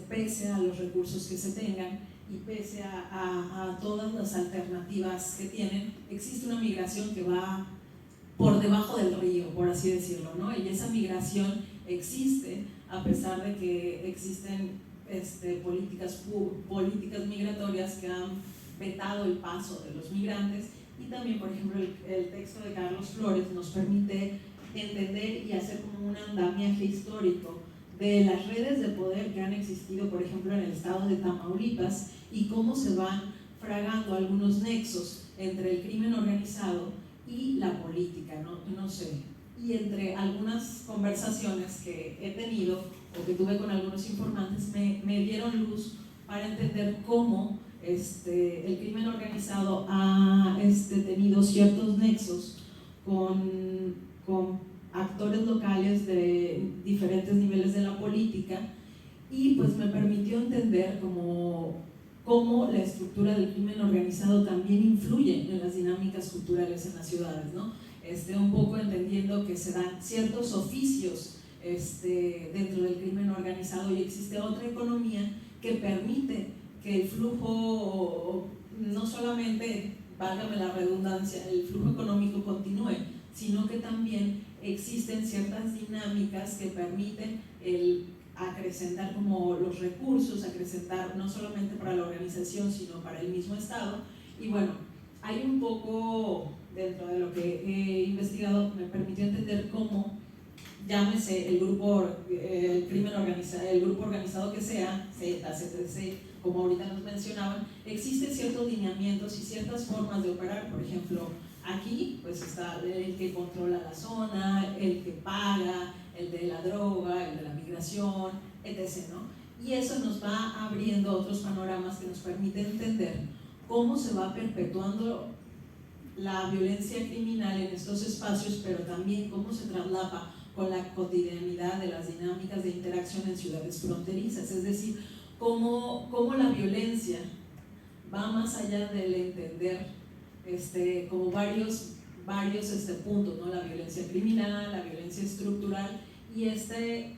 pese a los recursos que se tengan y pese a todas las alternativas que tienen. Existe una migración que va por debajo del río, por así decirlo, ¿no? Y esa migración existe a pesar de que existen políticas migratorias que han vetado el paso de los migrantes. Y también, por ejemplo, el texto de Carlos Flores nos permite entender y hacer como un andamiaje histórico de las redes de poder que han existido, por ejemplo, en el estado de Tamaulipas, y cómo se van fragando algunos nexos entre el crimen organizado y la política, no sé. Y entre algunas conversaciones que he tenido o que tuve con algunos informantes, me dieron luz para entender cómo el crimen organizado ha tenido ciertos nexos con actores locales de diferentes niveles de la política, y pues me permitió entender cómo la estructura del crimen organizado también influye en las dinámicas culturales en las ciudades, ¿no? Un poco entendiendo que se dan ciertos oficios dentro del crimen organizado, y existe otra economía que permite que el flujo, no solamente, válgame la redundancia, el flujo económico continúe, sino que también existen ciertas dinámicas que permiten el acrecentar como los recursos, acrecentar no solamente para la organización, sino para el mismo Estado. Y bueno, hay un poco dentro de lo que he investigado, me permitió entender cómo, llámese el grupo crimen organizado, el grupo organizado que sea, CETA, CTC, como ahorita nos mencionaban, existen ciertos lineamientos y ciertas formas de operar. Por ejemplo, aquí pues está el que controla la zona, el que paga, el de la droga, el de la migración, etc., ¿no? Y eso nos va abriendo otros panoramas que nos permiten entender cómo se va perpetuando la violencia criminal en estos espacios, pero también cómo se traslapa con la cotidianidad de las dinámicas de interacción en ciudades fronterizas. Es decir, cómo la violencia va más allá del entender como varios puntos, ¿no? La violencia criminal, la violencia estructural y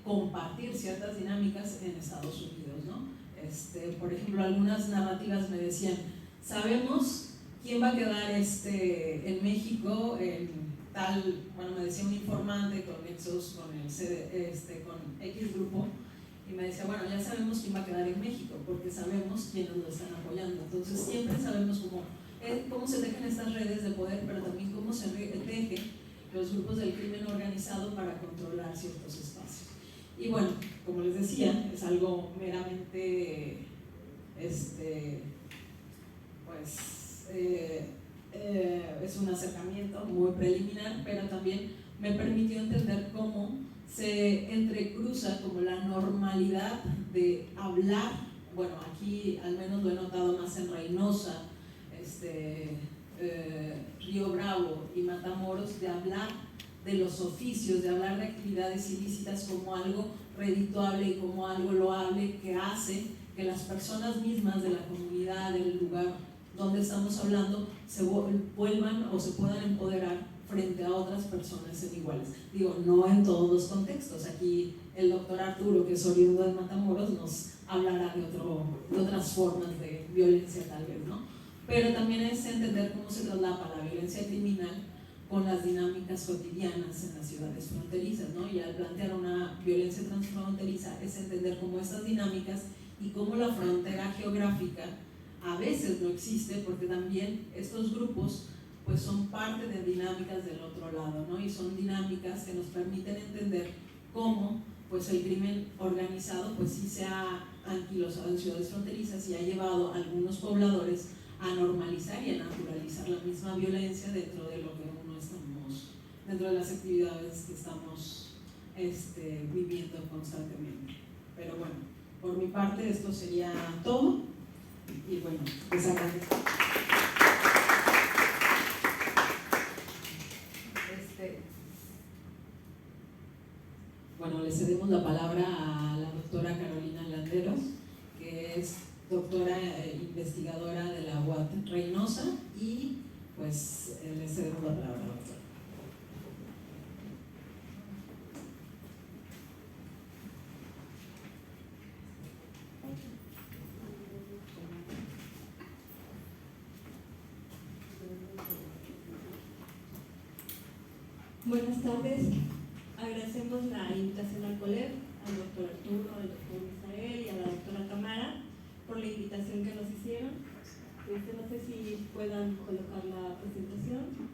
compartir ciertas dinámicas en Estados Unidos, ¿no? Por ejemplo, algunas narrativas me decían, sabemos quién va a quedar en México en tal, bueno, me decía un informante con nexos con con X grupo, y me decía, bueno, ya sabemos quién va a quedar en México porque sabemos quiénes lo están apoyando. Entonces siempre sabemos cómo se tejen estas redes de poder, pero también cómo se tejen los grupos del crimen organizado para controlar ciertos espacios. Y bueno, como les decía, es algo meramente es un acercamiento muy preliminar, pero también me permitió entender cómo se entrecruza como la normalidad de hablar. Bueno, aquí al menos lo he notado más en Reynosa, Río Bravo y Matamoros, de hablar de los oficios, de hablar de actividades ilícitas como algo redituable y como algo loable que hace que las personas mismas de la comunidad, del lugar donde estamos hablando, se vuelvan o se puedan empoderar frente a otras personas en iguales. Digo, no en todos los contextos. Aquí el doctor Arturo, que es oriundo de Matamoros, nos hablará de otras formas de violencia tal vez, ¿no? Pero también es entender cómo se traslapa la violencia criminal con las dinámicas cotidianas en las ciudades fronterizas, ¿no? Y al plantear una violencia transfronteriza es entender cómo estas dinámicas y cómo la frontera geográfica a veces no existe, porque también estos grupos pues son parte de dinámicas del otro lado, ¿no? Y son dinámicas que nos permiten entender cómo pues el crimen organizado pues sí se ha anquilosado en ciudades fronterizas y ha llevado a algunos pobladores a normalizar y a naturalizar la misma violencia dentro de lo que dentro de las actividades que estamos viviendo constantemente. Pero bueno, por mi parte esto sería todo y bueno, les agradezco. Bueno, le cedemos la palabra a la doctora Carolina Landeros, que es doctora investigadora de la UAT Reynosa, y pues le cedemos la palabra a la doctora. Buenas tardes, agradecemos la invitación al COLEP, al doctor Arturo, al doctor Misael y a la doctora Tamara por la invitación que nos hicieron. No sé si puedan colocar la presentación.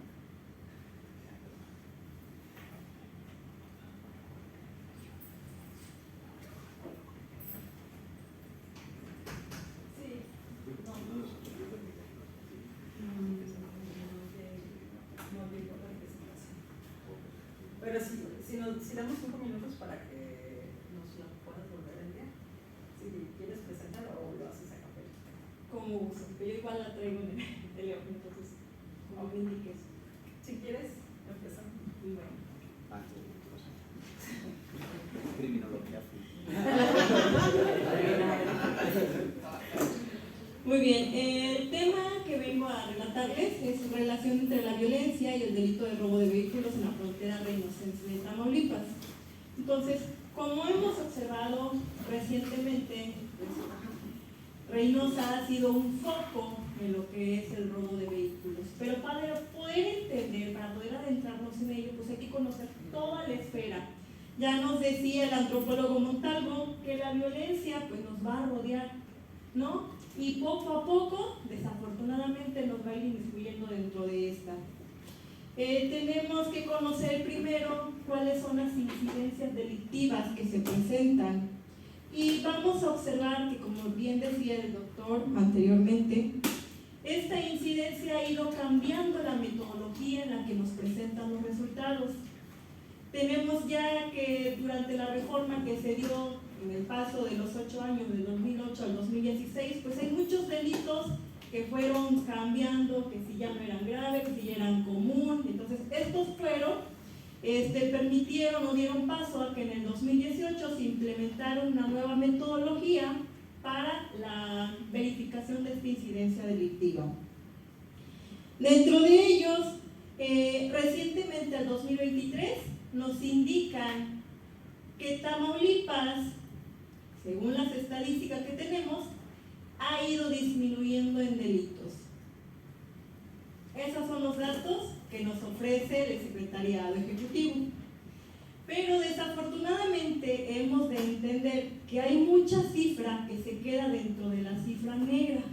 Pero si damos 5 minutos para que nos la puedas volver a enviar, si quieres presentar o lo haces a capela. Como uso, pero yo igual la traigo en el teléfono, entonces, como me indiques. Si quieres, empezamos. Muy bueno. Criminología. Muy bien, el tema que vengo a relatarles es relación entre la violencia y el delito de robo de vehículos en la frontera reynosense de Tamaulipas. Entonces, como hemos observado recientemente, Reynosa ha sido un foco en lo que es el robo de vehículos, pero para poder entender, para poder adentrarnos en ello, pues hay que conocer toda la esfera. Ya nos decía el antropólogo Montalvo que la violencia pues nos va a rodear, ¿no? Y poco a poco, desafortunadamente, nos va a ir inmiscuyendo dentro de esta. Tenemos que conocer primero cuáles son las incidencias delictivas que se presentan. Y vamos a observar que, como bien decía el doctor anteriormente, esta incidencia ha ido cambiando la metodología en la que nos presentan los resultados. Tenemos ya que durante la reforma que se dio en el paso de los 8 años, del 2008 al 2016, pues hay muchos delitos que fueron cambiando, que si ya no eran graves, que si ya eran común. Entonces, estos permitieron o dieron paso a que en el 2018 se implementara una nueva metodología para la verificación de esta incidencia delictiva. Dentro de ellos, recientemente, el 2023, nos indican que Tamaulipas, según las estadísticas que tenemos, ha ido disminuyendo en delitos. Esos son los datos que nos ofrece el Secretariado Ejecutivo. Pero desafortunadamente hemos de entender que hay mucha cifra que se queda dentro de la cifra negra.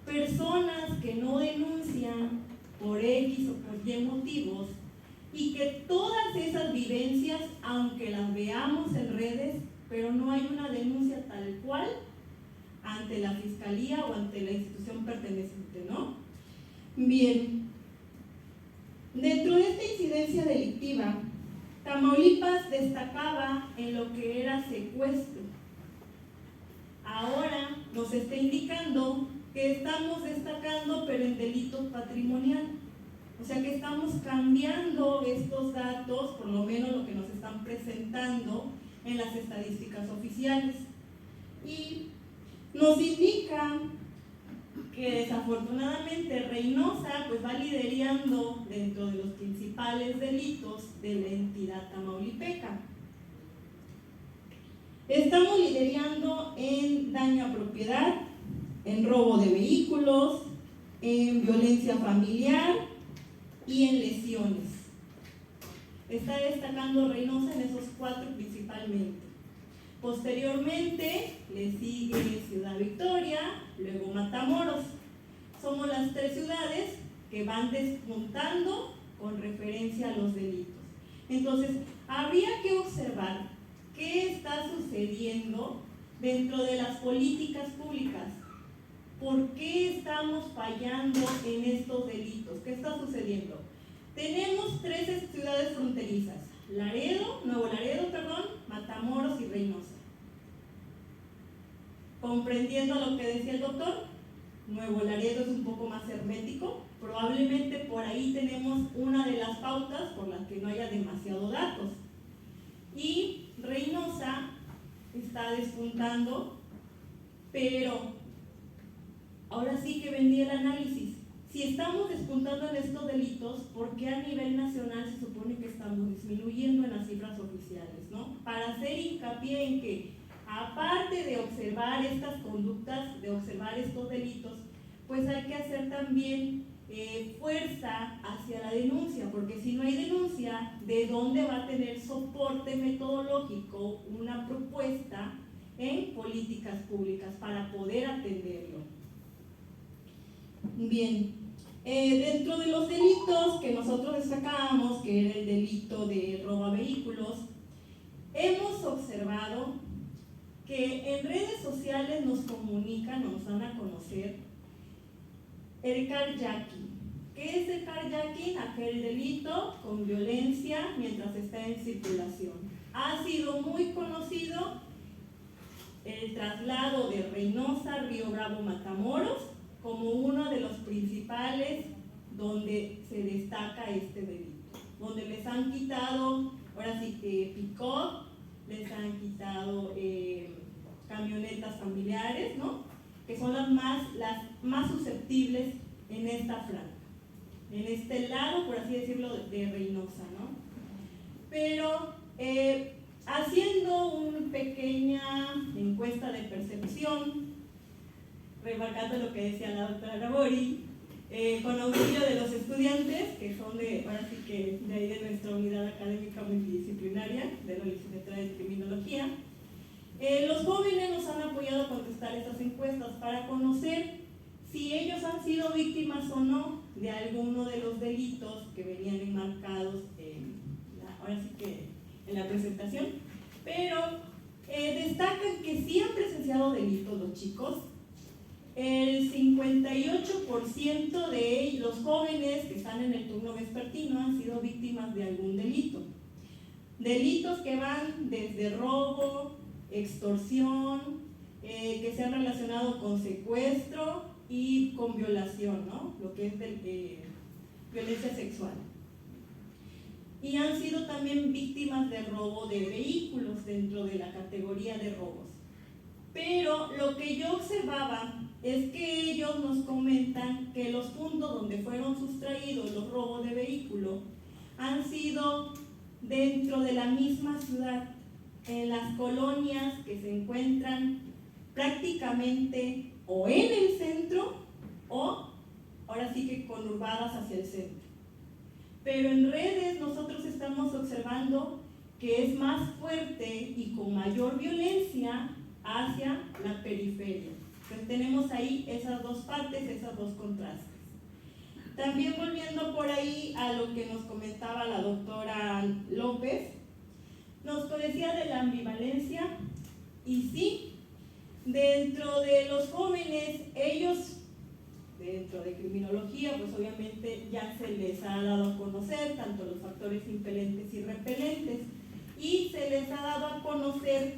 Personas que no denuncian por X o por Y motivos, y que todas esas vivencias, aunque las veamos en redes, pero no hay una denuncia tal cual ante la Fiscalía o ante la institución perteneciente, ¿no? Bien, dentro de esta incidencia delictiva, Tamaulipas destacaba en lo que era secuestro. Ahora nos está indicando que estamos destacando, pero en delito patrimonial. O sea que estamos cambiando estos datos, por lo menos lo que nos están presentando en las estadísticas oficiales. Y nos indica que desafortunadamente Reynosa pues va liderando dentro de los principales delitos de la entidad tamaulipeca. Estamos liderando en daño a propiedad, en robo de vehículos, en violencia familiar y en lesiones. Está destacando Reynosa en esos 4 principalmente. Posteriormente le sigue Ciudad Victoria, luego Matamoros. Somos las 3 ciudades que van despuntando con referencia a los delitos. Entonces, habría que observar qué está sucediendo dentro de las políticas públicas. ¿Por qué estamos fallando en estos delitos? ¿Qué está sucediendo? Tenemos 13 ciudades fronterizas: Nuevo Laredo, Matamoros y Reynosa. Comprendiendo lo que decía el doctor, Nuevo Laredo es un poco más hermético. Probablemente por ahí tenemos una de las pautas por las que no haya demasiados datos. Y Reynosa está despuntando, pero ahora sí que vendría el análisis. Si estamos despuntando en estos delitos, ¿por qué a nivel nacional se supone que estamos disminuyendo en las cifras oficiales, ¿no? Para hacer hincapié en que, aparte de observar estas conductas, de observar estos delitos, pues hay que hacer también fuerza hacia la denuncia, porque si no hay denuncia, ¿de dónde va a tener soporte metodológico una propuesta en políticas públicas para poder atenderlo? Bien, dentro de los delitos que nosotros destacábamos, que era el delito de robo a vehículos, hemos observado que en redes sociales nos comunican o nos dan a conocer el carjacking. ¿Qué es el carjacking? Aquel delito con violencia mientras está en circulación. Ha sido muy conocido el traslado de Reynosa, Río Bravo, Matamoros, como uno de los principales donde se destaca este delito, donde les han quitado, ahora sí que pick-up, les han quitado camionetas familiares, ¿no? Que son las más susceptibles en esta franja, en este lado, por así decirlo, de Reynosa, ¿no? Pero haciendo una pequeña encuesta de percepción, remarcando lo que decía la doctora Gabori, con auxilio de los estudiantes, que son ahora sí que de ahí de nuestra unidad académica multidisciplinaria, de la licenciatura de Criminología, los jóvenes nos han apoyado a contestar estas encuestas para conocer si ellos han sido víctimas o no de alguno de los delitos que venían enmarcados ahora sí que en la presentación, pero destacan que sí han presenciado delitos los chicos. El 58% de los jóvenes que están en el turno vespertino han sido víctimas de algún delito. Delitos que van desde robo, extorsión, que se han relacionado con secuestro y con violación, ¿no? Lo que es violencia sexual. Y han sido también víctimas de robo de vehículos dentro de la categoría de robos. Pero lo que yo observaba es que ellos nos comentan que los puntos donde fueron sustraídos los robos de vehículo han sido dentro de la misma ciudad, en las colonias que se encuentran prácticamente o en el centro o ahora sí que conurbadas hacia el centro. Pero en redes nosotros estamos observando que es más fuerte y con mayor violencia hacia la periferia. Entonces tenemos ahí esas dos partes, esas dos contrastes. También volviendo por ahí a lo que nos comentaba la doctora López, nos decía de la ambivalencia, y sí, dentro de los jóvenes, ellos, dentro de criminología, pues obviamente ya se les ha dado a conocer tanto los factores impelentes y repelentes, y se les ha dado a conocer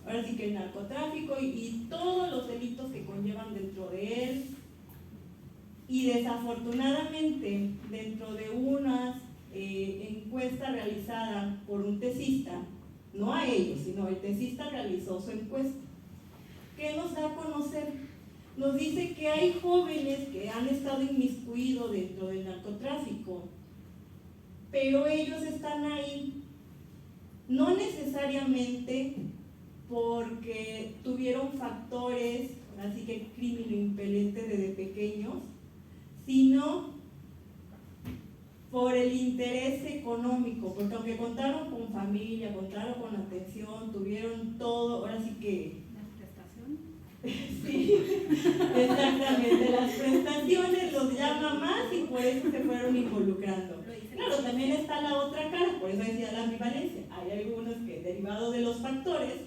ahora sí que el narcotráfico y todos los delitos que conllevan dentro de él. Y desafortunadamente, dentro de una encuesta realizada por un tesista, no a ellos, sino el tesista realizó su encuesta, ¿qué nos da a conocer? Nos dice que hay jóvenes que han estado inmiscuidos dentro del narcotráfico, pero ellos están ahí no necesariamente porque tuvieron factores, así que crimen impelente desde pequeños, sino por el interés económico, porque aunque contaron con familia, contaron con atención, tuvieron todo, ahora sí que... ¿La prestación? Sí, exactamente, las prestaciones los llama más y por eso se fueron involucrando. Claro, también está la otra cara, por eso decía la ambivalencia. Hay algunos que derivados de los factores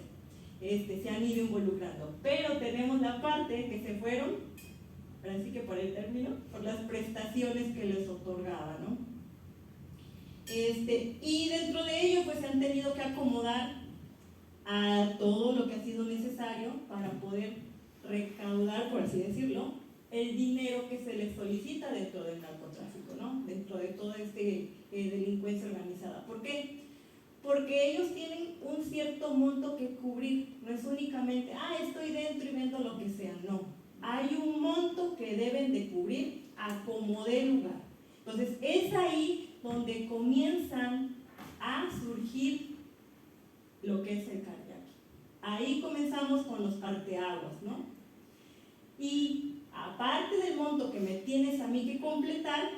se han ido involucrando. Pero tenemos la parte que se fueron, ahora sí que por el término, por las prestaciones que les otorgaba, ¿no? Y dentro de ello pues se han tenido que acomodar a todo lo que ha sido necesario para poder recaudar, por así decirlo, el dinero que se les solicita dentro del narcotráfico, ¿no? Dentro de toda delincuencia organizada. ¿Por qué? Porque ellos tienen un cierto monto que cubrir, no es únicamente, estoy dentro y vendo lo que sea, no. Hay un monto que deben de cubrir a como dé lugar. Entonces es ahí donde comienzan a surgir lo que es el carjacking. Ahí comenzamos con los parteaguas, ¿no? Y aparte del monto que me tienes a mí que completar,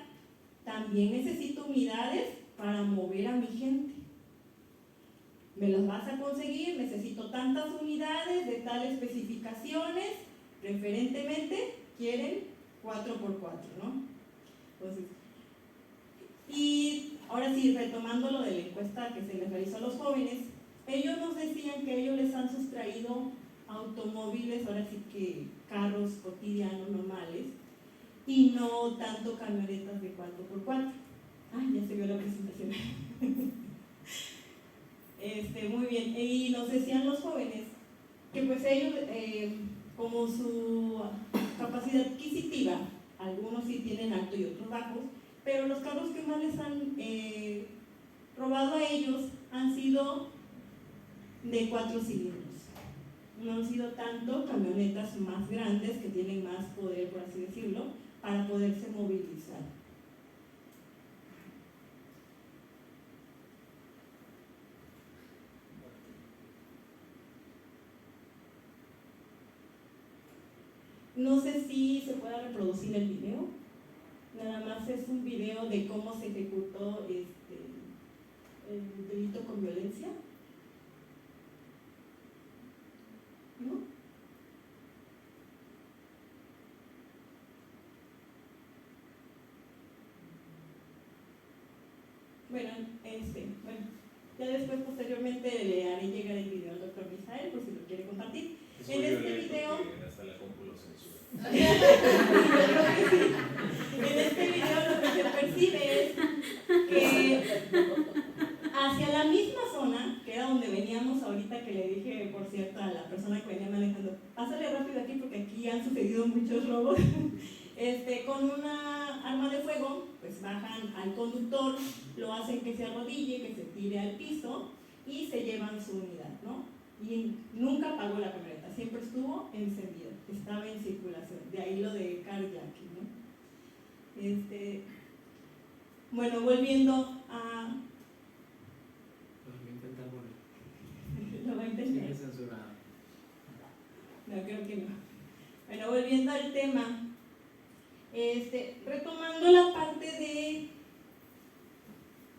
también necesito unidades para mover a mi gente. Me las vas a conseguir, necesito tantas unidades de tales especificaciones, preferentemente quieren 4x4, ¿no? Entonces, y ahora sí, retomando lo de la encuesta que se les realizó a los jóvenes, ellos nos decían que ellos les han sustraído automóviles, ahora sí que carros cotidianos normales, y no tanto camionetas de 4x4. Ya se vio la presentación. Muy bien, y nos decían los jóvenes que pues ellos, como su capacidad adquisitiva, algunos sí tienen alto y otros bajos, pero los carros que más les han robado a ellos han sido de 4 cilindros. No han sido tanto camionetas más grandes que tienen más poder, por así decirlo, para poderse movilizar. No sé si se pueda reproducir el video. Nada más es un video de cómo se ejecutó el delito con violencia. ¿No? Bueno, ya después posteriormente le haré llegar el video al doctor Misael por si lo quiere compartir. Es En muy este violento video, que hasta la compu lo censura. en este video lo que se percibe es que hacia la misma zona, que era donde veníamos ahorita, que le dije, por cierto, a la persona que venía manejando, pásale rápido aquí porque aquí han sucedido muchos robos, con una arma de fuego, pues bajan al conductor, lo hacen que se arrodille, que se tire al piso y se llevan su unidad, ¿no? Y nunca apagó la camioneta, siempre estuvo encendida, estaba en circulación, de ahí lo de carjacking, ¿no? Bueno, volviendo a... ¿Lo va a intentar? No, creo que no. Bueno, volviendo al tema, retomando la parte de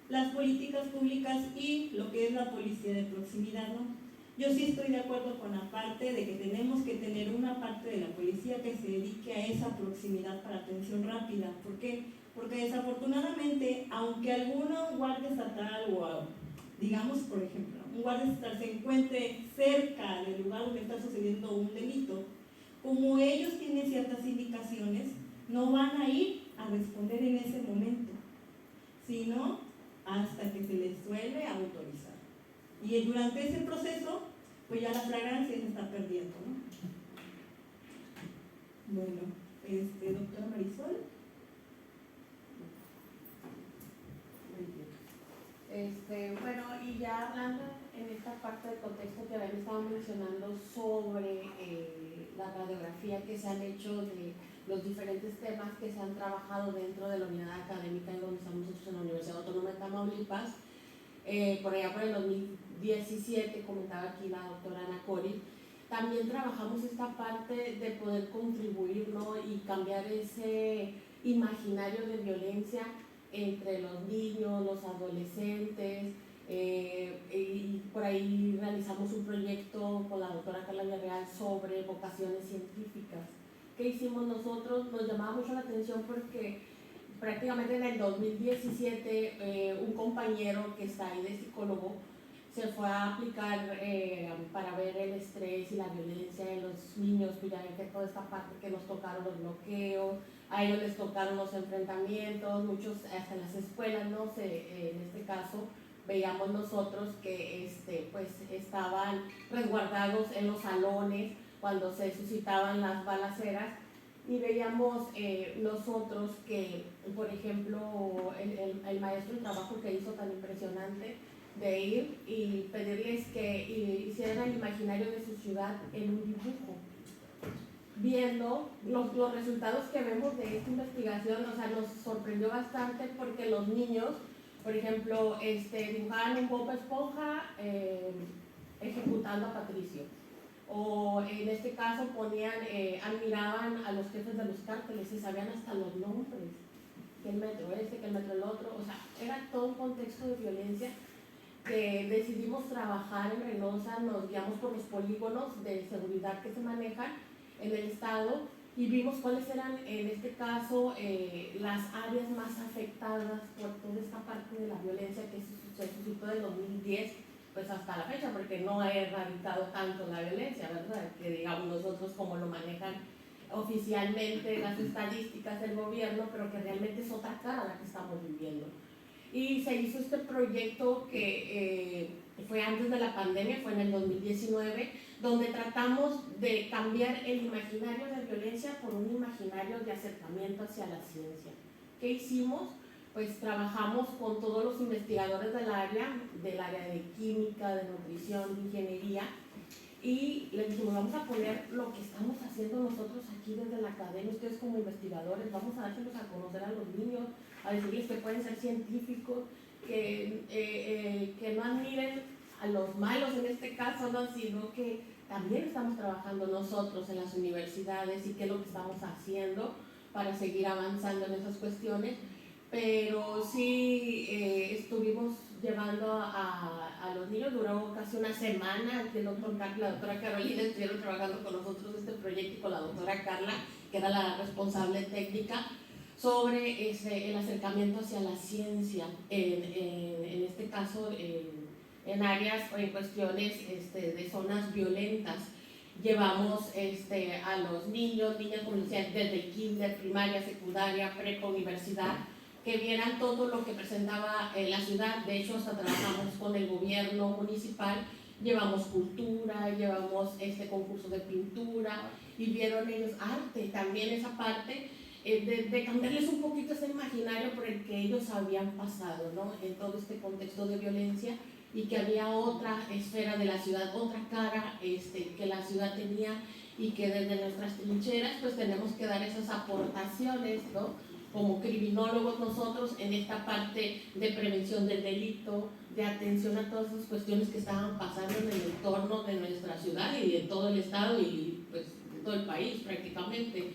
las políticas públicas y lo que es la policía de proximidad, ¿no? Yo sí estoy de acuerdo con la parte de que tenemos que tener una parte de la policía que se dedique a esa proximidad para atención rápida. ¿Por qué? Porque desafortunadamente, aunque alguno guardia estatal o digamos, por ejemplo, un guardia estatal se encuentre cerca del lugar donde está sucediendo un delito, como ellos tienen ciertas indicaciones, no van a ir a responder en ese momento, sino hasta que se les vuelve a autorizar. Y durante ese proceso, pues ya la flagrancia se está perdiendo, ¿no? Bueno, doctora Marisol. Bueno, y ya hablando en esta parte del contexto que habían estado mencionando sobre la radiografía que se han hecho de los diferentes temas que se han trabajado dentro de la unidad académica donde estamos nosotros en la Universidad Autónoma de Tamaulipas, por allá por el 2017, comentaba aquí la doctora Ana Cori, también trabajamos esta parte de poder contribuir, ¿no? Y cambiar ese imaginario de violencia entre los niños, los adolescentes, y por ahí realizamos un proyecto con la doctora Carla Villarreal sobre vocaciones científicas. ¿Qué hicimos nosotros? Nos llamaba mucho la atención porque prácticamente en el 2017 un compañero que está ahí de psicólogo se fue a aplicar para ver el estrés y la violencia en los niños, pues ya ven que toda esta parte que nos tocaron los bloqueos, a ellos les tocaron los enfrentamientos, muchos hasta en las escuelas, ¿no? En este caso veíamos nosotros que pues estaban resguardados en los salones cuando se suscitaban las balaceras, y veíamos nosotros que, por ejemplo, el maestro, el trabajo que hizo tan impresionante de ir y pedirles que hicieran el imaginario de su ciudad en un dibujo, viendo los resultados que vemos de esta investigación. O sea, nos sorprendió bastante porque los niños, por ejemplo, dibujaban un Bob Esponja ejecutando a Patricio, o en este caso admiraban a los jefes de los cárteles y sabían hasta los nombres, que el metro que el metro el otro. O sea, era todo un contexto de violencia que decidimos trabajar en Reynosa. Nos guiamos por los polígonos de seguridad que se manejan en el estado y vimos cuáles eran, en este caso, las áreas más afectadas por toda esta parte de la violencia que se suscitó del 2010 pues hasta la fecha, porque no ha erradicado tanto la violencia, ¿verdad? Que digamos nosotros como lo manejan oficialmente las estadísticas del gobierno, pero que realmente es otra cara la que estamos viviendo. Y se hizo este proyecto que fue antes de la pandemia, fue en el 2019, donde tratamos de cambiar el imaginario de violencia por un imaginario de acercamiento hacia la ciencia. ¿Qué hicimos? Pues trabajamos con todos los investigadores del área de química, de nutrición, de ingeniería, y les dijimos, vamos a poner lo que estamos haciendo nosotros aquí desde la academia, ustedes como investigadores, vamos a dárselos a conocer a los niños, a decirles que pueden ser científicos, que no admiren a los malos en este caso, ¿no? Sino que también estamos trabajando nosotros en las universidades y qué es lo que estamos haciendo para seguir avanzando en esas cuestiones. Pero sí estuvimos llevando a los niños, duró casi una semana, que el doctor Carla y la doctora Carolina estuvieron trabajando con nosotros este proyecto y con la doctora Carla, que era la responsable técnica, sobre el acercamiento hacia la ciencia, en este caso en áreas o en cuestiones de zonas violentas. Llevamos a los niños, niñas, como decía, desde el kinder, primaria, secundaria, prepa, universidad, que vieran todo lo que presentaba la ciudad. De hecho, hasta trabajamos con el gobierno municipal, llevamos cultura, llevamos concurso de pintura, y vieron ellos arte, también esa parte de cambiarles un poquito ese imaginario por el que ellos habían pasado, ¿no? En todo este contexto de violencia, y que había otra esfera de la ciudad, otra cara que la ciudad tenía, y que desde nuestras trincheras pues tenemos que dar esas aportaciones, ¿no? Como criminólogos nosotros en esta parte de prevención del delito, de atención a todas esas cuestiones que estaban pasando en el entorno de nuestra ciudad y de todo el estado y pues de todo el país prácticamente.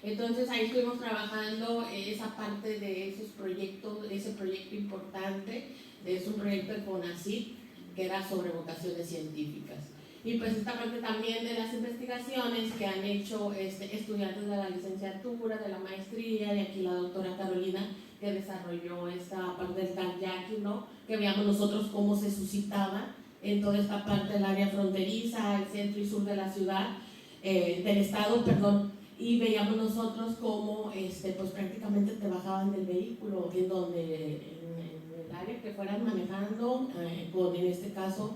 Entonces ahí estuvimos trabajando esa parte de esos proyectos, ese proyecto importante, es un proyecto de CONACYT que era sobre vocaciones científicas. Y pues esta parte también de las investigaciones que han hecho estudiantes de la licenciatura, de la maestría, y aquí la doctora Carolina, que desarrolló esta parte del kayaking, ¿no? Que veamos nosotros cómo se suscitaba en toda esta parte del área fronteriza, el centro y sur de la ciudad, del estado, perdón, y veíamos nosotros cómo pues prácticamente te bajaban del vehículo, en donde en el área que fueran manejando, con en este caso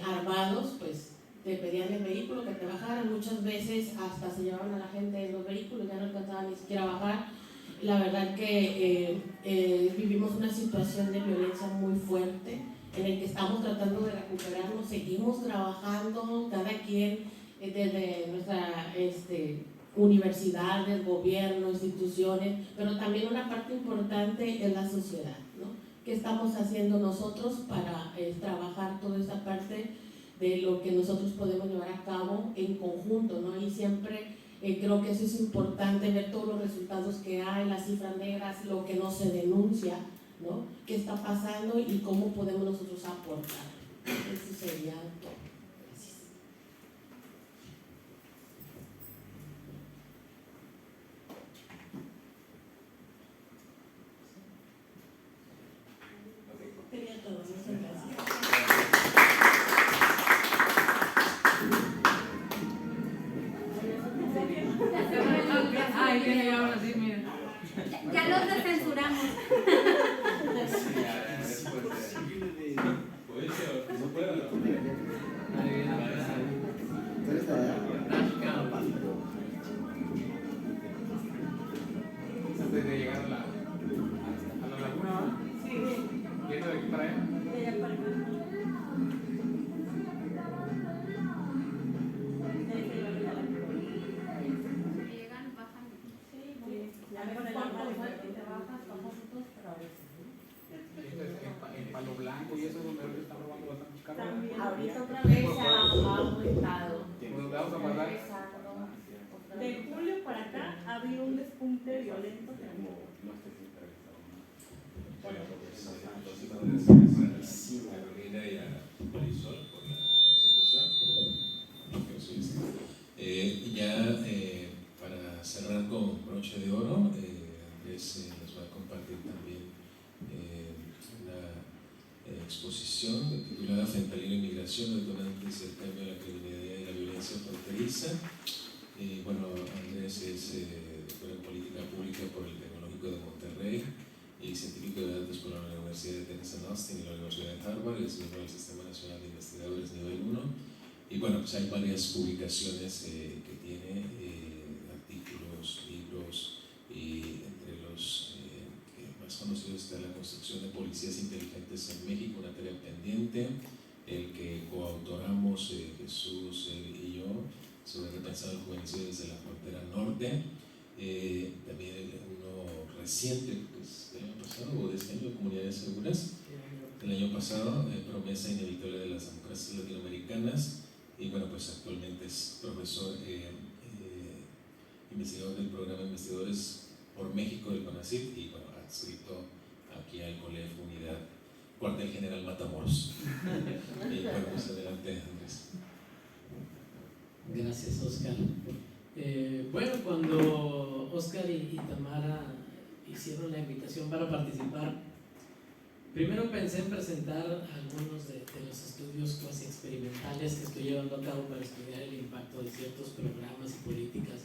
armados, pues te pedían el vehículo, que te bajaran. Muchas veces hasta se llevaban a la gente en los vehículos, ya no alcanzaban ni siquiera a bajar. La verdad que vivimos una situación de violencia muy fuerte en el que estamos tratando de recuperarnos, seguimos trabajando cada quien desde nuestra universidades, gobierno, instituciones, pero también una parte importante es la sociedad, ¿no? ¿Qué estamos haciendo nosotros para trabajar toda esta parte de lo que nosotros podemos llevar a cabo en conjunto, ¿no? Y siempre creo que eso es importante, ver todos los resultados que hay, las cifras negras, lo que no se denuncia, ¿no? ¿Qué está pasando y cómo podemos nosotros aportar? Eso sería todo. Gracias. Sería todo. Muchas gracias. ahí tiene ya ahora sí, mira. Ya los descensuramos. No puedo. Ahí viene la verdad. Antes de llegar a la laguna, ¿va? Sí, Yendo de aquí para allá. de allá para acá. Llegan, bajan. Ya con el arma de fuego. te bajas, bajas todos, pero a veces. Entonces, en Palo Blanco y eso es donde ahorita están robando bastantes carros. También. Ahorita otra vez ha aumentado. Pues vamos a guardar. Empezando otra De vez. julio para acá ha habido un despunte violento. Carolina y a Marisol por la presentación. Para cerrar con broche de oro, Andrés nos va a compartir también una exposición titulada Fentanilo y Migración, detonantes del cambio de la criminalidad y la violencia fronteriza. Andrés es doctor en política pública por el Tecnológico de Monterrey y científico de datos por la Universidad de Tennessee Austin y la Universidad de Harvard. Es miembro del Sistema Nacional de Investigadores Nivel 1. Y pues hay varias publicaciones que tiene, artículos, libros, y entre los más conocidos está La construcción de policías inteligentes en México, una tarea pendiente, el que coautoramos Jesús y yo, sobre repensar el juvenicidio desde la frontera norte. También uno reciente, pues, del año pasado o de este año, de Comunidades Seguras, el año pasado, Promesa inevitable de las democracias latinoamericanas. Y pues actualmente es profesor investigador del programa Investigadores por México del CONACYT y adscrito aquí al COLEF Unidad Cuartel General Matamoros. Y pues adelante, Andrés. Gracias, Oscar. Cuando Oscar y Tamara hicieron la invitación para participar, primero pensé en presentar algunos de los estudios cuasi experimentales que estoy llevando a cabo para estudiar el impacto de ciertos programas y políticas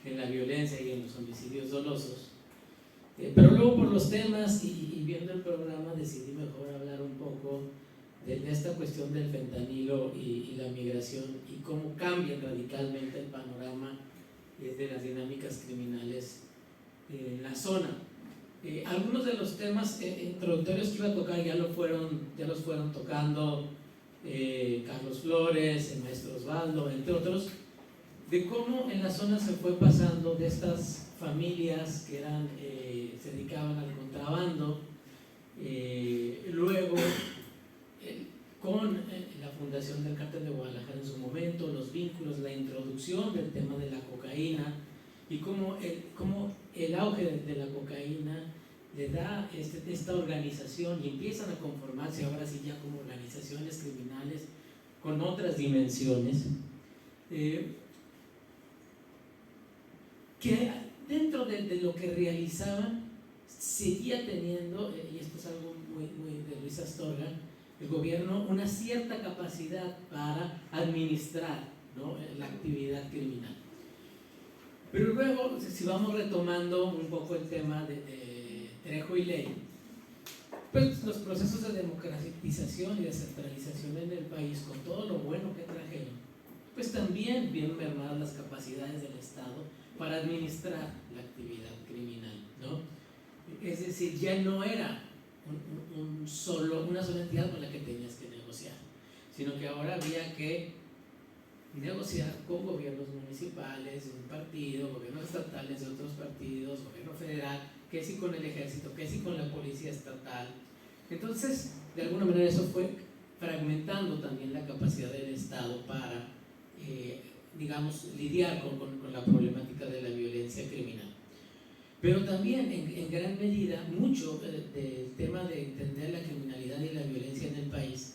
en la violencia y en los homicidios dolosos. Pero luego por los temas y viendo el programa decidí mejor hablar un poco de esta cuestión del fentanilo y la migración y cómo cambian radicalmente el panorama de las dinámicas criminales en la zona. Algunos de los temas introductorios que iba a tocar ya los fueron tocando Carlos Flores, el maestro Osvaldo, entre otros, de cómo en la zona se fue pasando de estas familias que se dedicaban al contrabando, luego con la fundación del Cártel de Guadalajara en su momento, los vínculos, la introducción del tema de la cocaína y cómo el auge de la cocaína le da esta organización y empiezan a conformarse ahora sí ya como organizaciones criminales con otras dimensiones, que dentro de lo que realizaban seguía teniendo, y esto es algo muy de Luis Astorga, el gobierno una cierta capacidad para administrar, ¿no?, la actividad criminal. Pero luego, si vamos retomando un poco el tema de Trejo y Ley, pues los procesos de democratización y descentralización en el país, con todo lo bueno que trajeron, pues también vieron mermadas las capacidades del Estado para administrar la actividad criminal, ¿no? Es decir, ya no era una sola entidad con la que tenías que negociar, sino que ahora había que negociar con gobiernos municipales de un partido, gobiernos estatales de otros partidos, gobierno federal, que sí con el ejército, que sí con la policía estatal. Entonces, de alguna manera eso fue fragmentando también la capacidad del Estado para, lidiar con la problemática de la violencia criminal. Pero también, en gran medida, mucho del tema de entender la criminalidad y la violencia en el país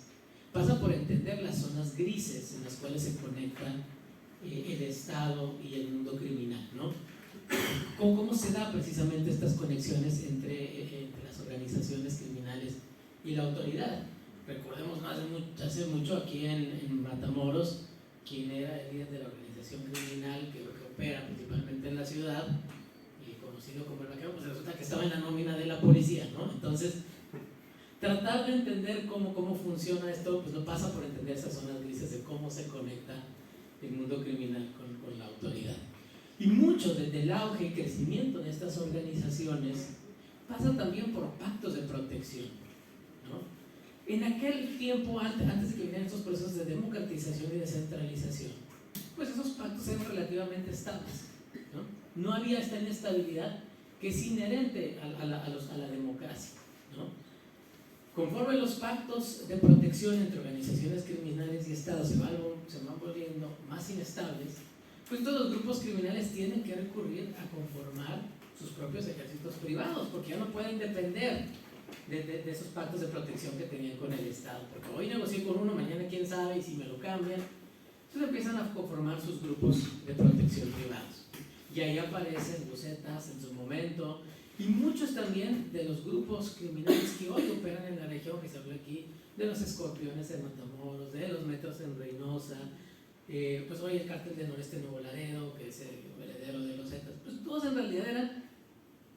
pasa por entender las zonas grises en las cuales se conectan el Estado y el mundo criminal, ¿no? ¿Cómo se dan precisamente estas conexiones entre las organizaciones criminales y la autoridad? Recordemos hace mucho aquí en Matamoros, quien era el líder de la organización criminal, que opera principalmente en la ciudad, y conocido como el vaquero, pues resulta que estaba en la nómina de la policía, ¿no? Entonces, tratar de entender cómo funciona esto, pues no pasa por entender esas zonas grises de cómo se conecta el mundo criminal con la autoridad. Y mucho del auge y crecimiento de estas organizaciones pasa también por pactos de protección, ¿no? En aquel tiempo, antes de que vinieran estos procesos de democratización y descentralización, pues esos pactos eran relativamente estables, ¿no? No había esta inestabilidad que es inherente a la democracia, ¿no? Conforme los pactos de protección entre organizaciones criminales y Estados se van volviendo más inestables, pues todos los grupos criminales tienen que recurrir a conformar sus propios ejércitos privados, porque ya no pueden depender de esos pactos de protección que tenían con el Estado, porque hoy negocié con uno, mañana quién sabe, y si me lo cambian. Entonces empiezan a conformar sus grupos de protección privados, y ahí aparecen los Zetas en su momento, y muchos también de los grupos criminales que hoy operan en la región, que se habla aquí, de los Escorpiones en Matamoros, de los Metros en Reynosa, pues hoy el cártel de Noreste Nuevo Laredo, que es el heredero de los Zetas, pues todos en realidad eran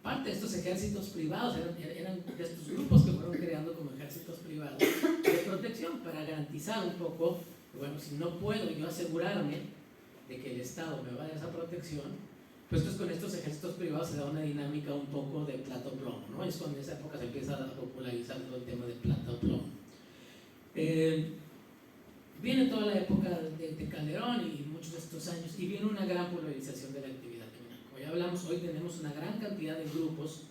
parte de estos ejércitos privados, eran de estos grupos que fueron creando como ejércitos privados de protección para garantizar un poco, bueno, si no puedo yo asegurarme de que el Estado me va a dar esa protección, pues con estos ejércitos privados se da una dinámica un poco de plata o plomo, ¿no? Es cuando en esa época se empieza a popularizar todo el tema de plata o plomo. Viene toda la época de Calderón y muchos de estos años, y viene una gran polarización de la actividad criminal. Como ya hablamos, hoy tenemos una gran cantidad de grupos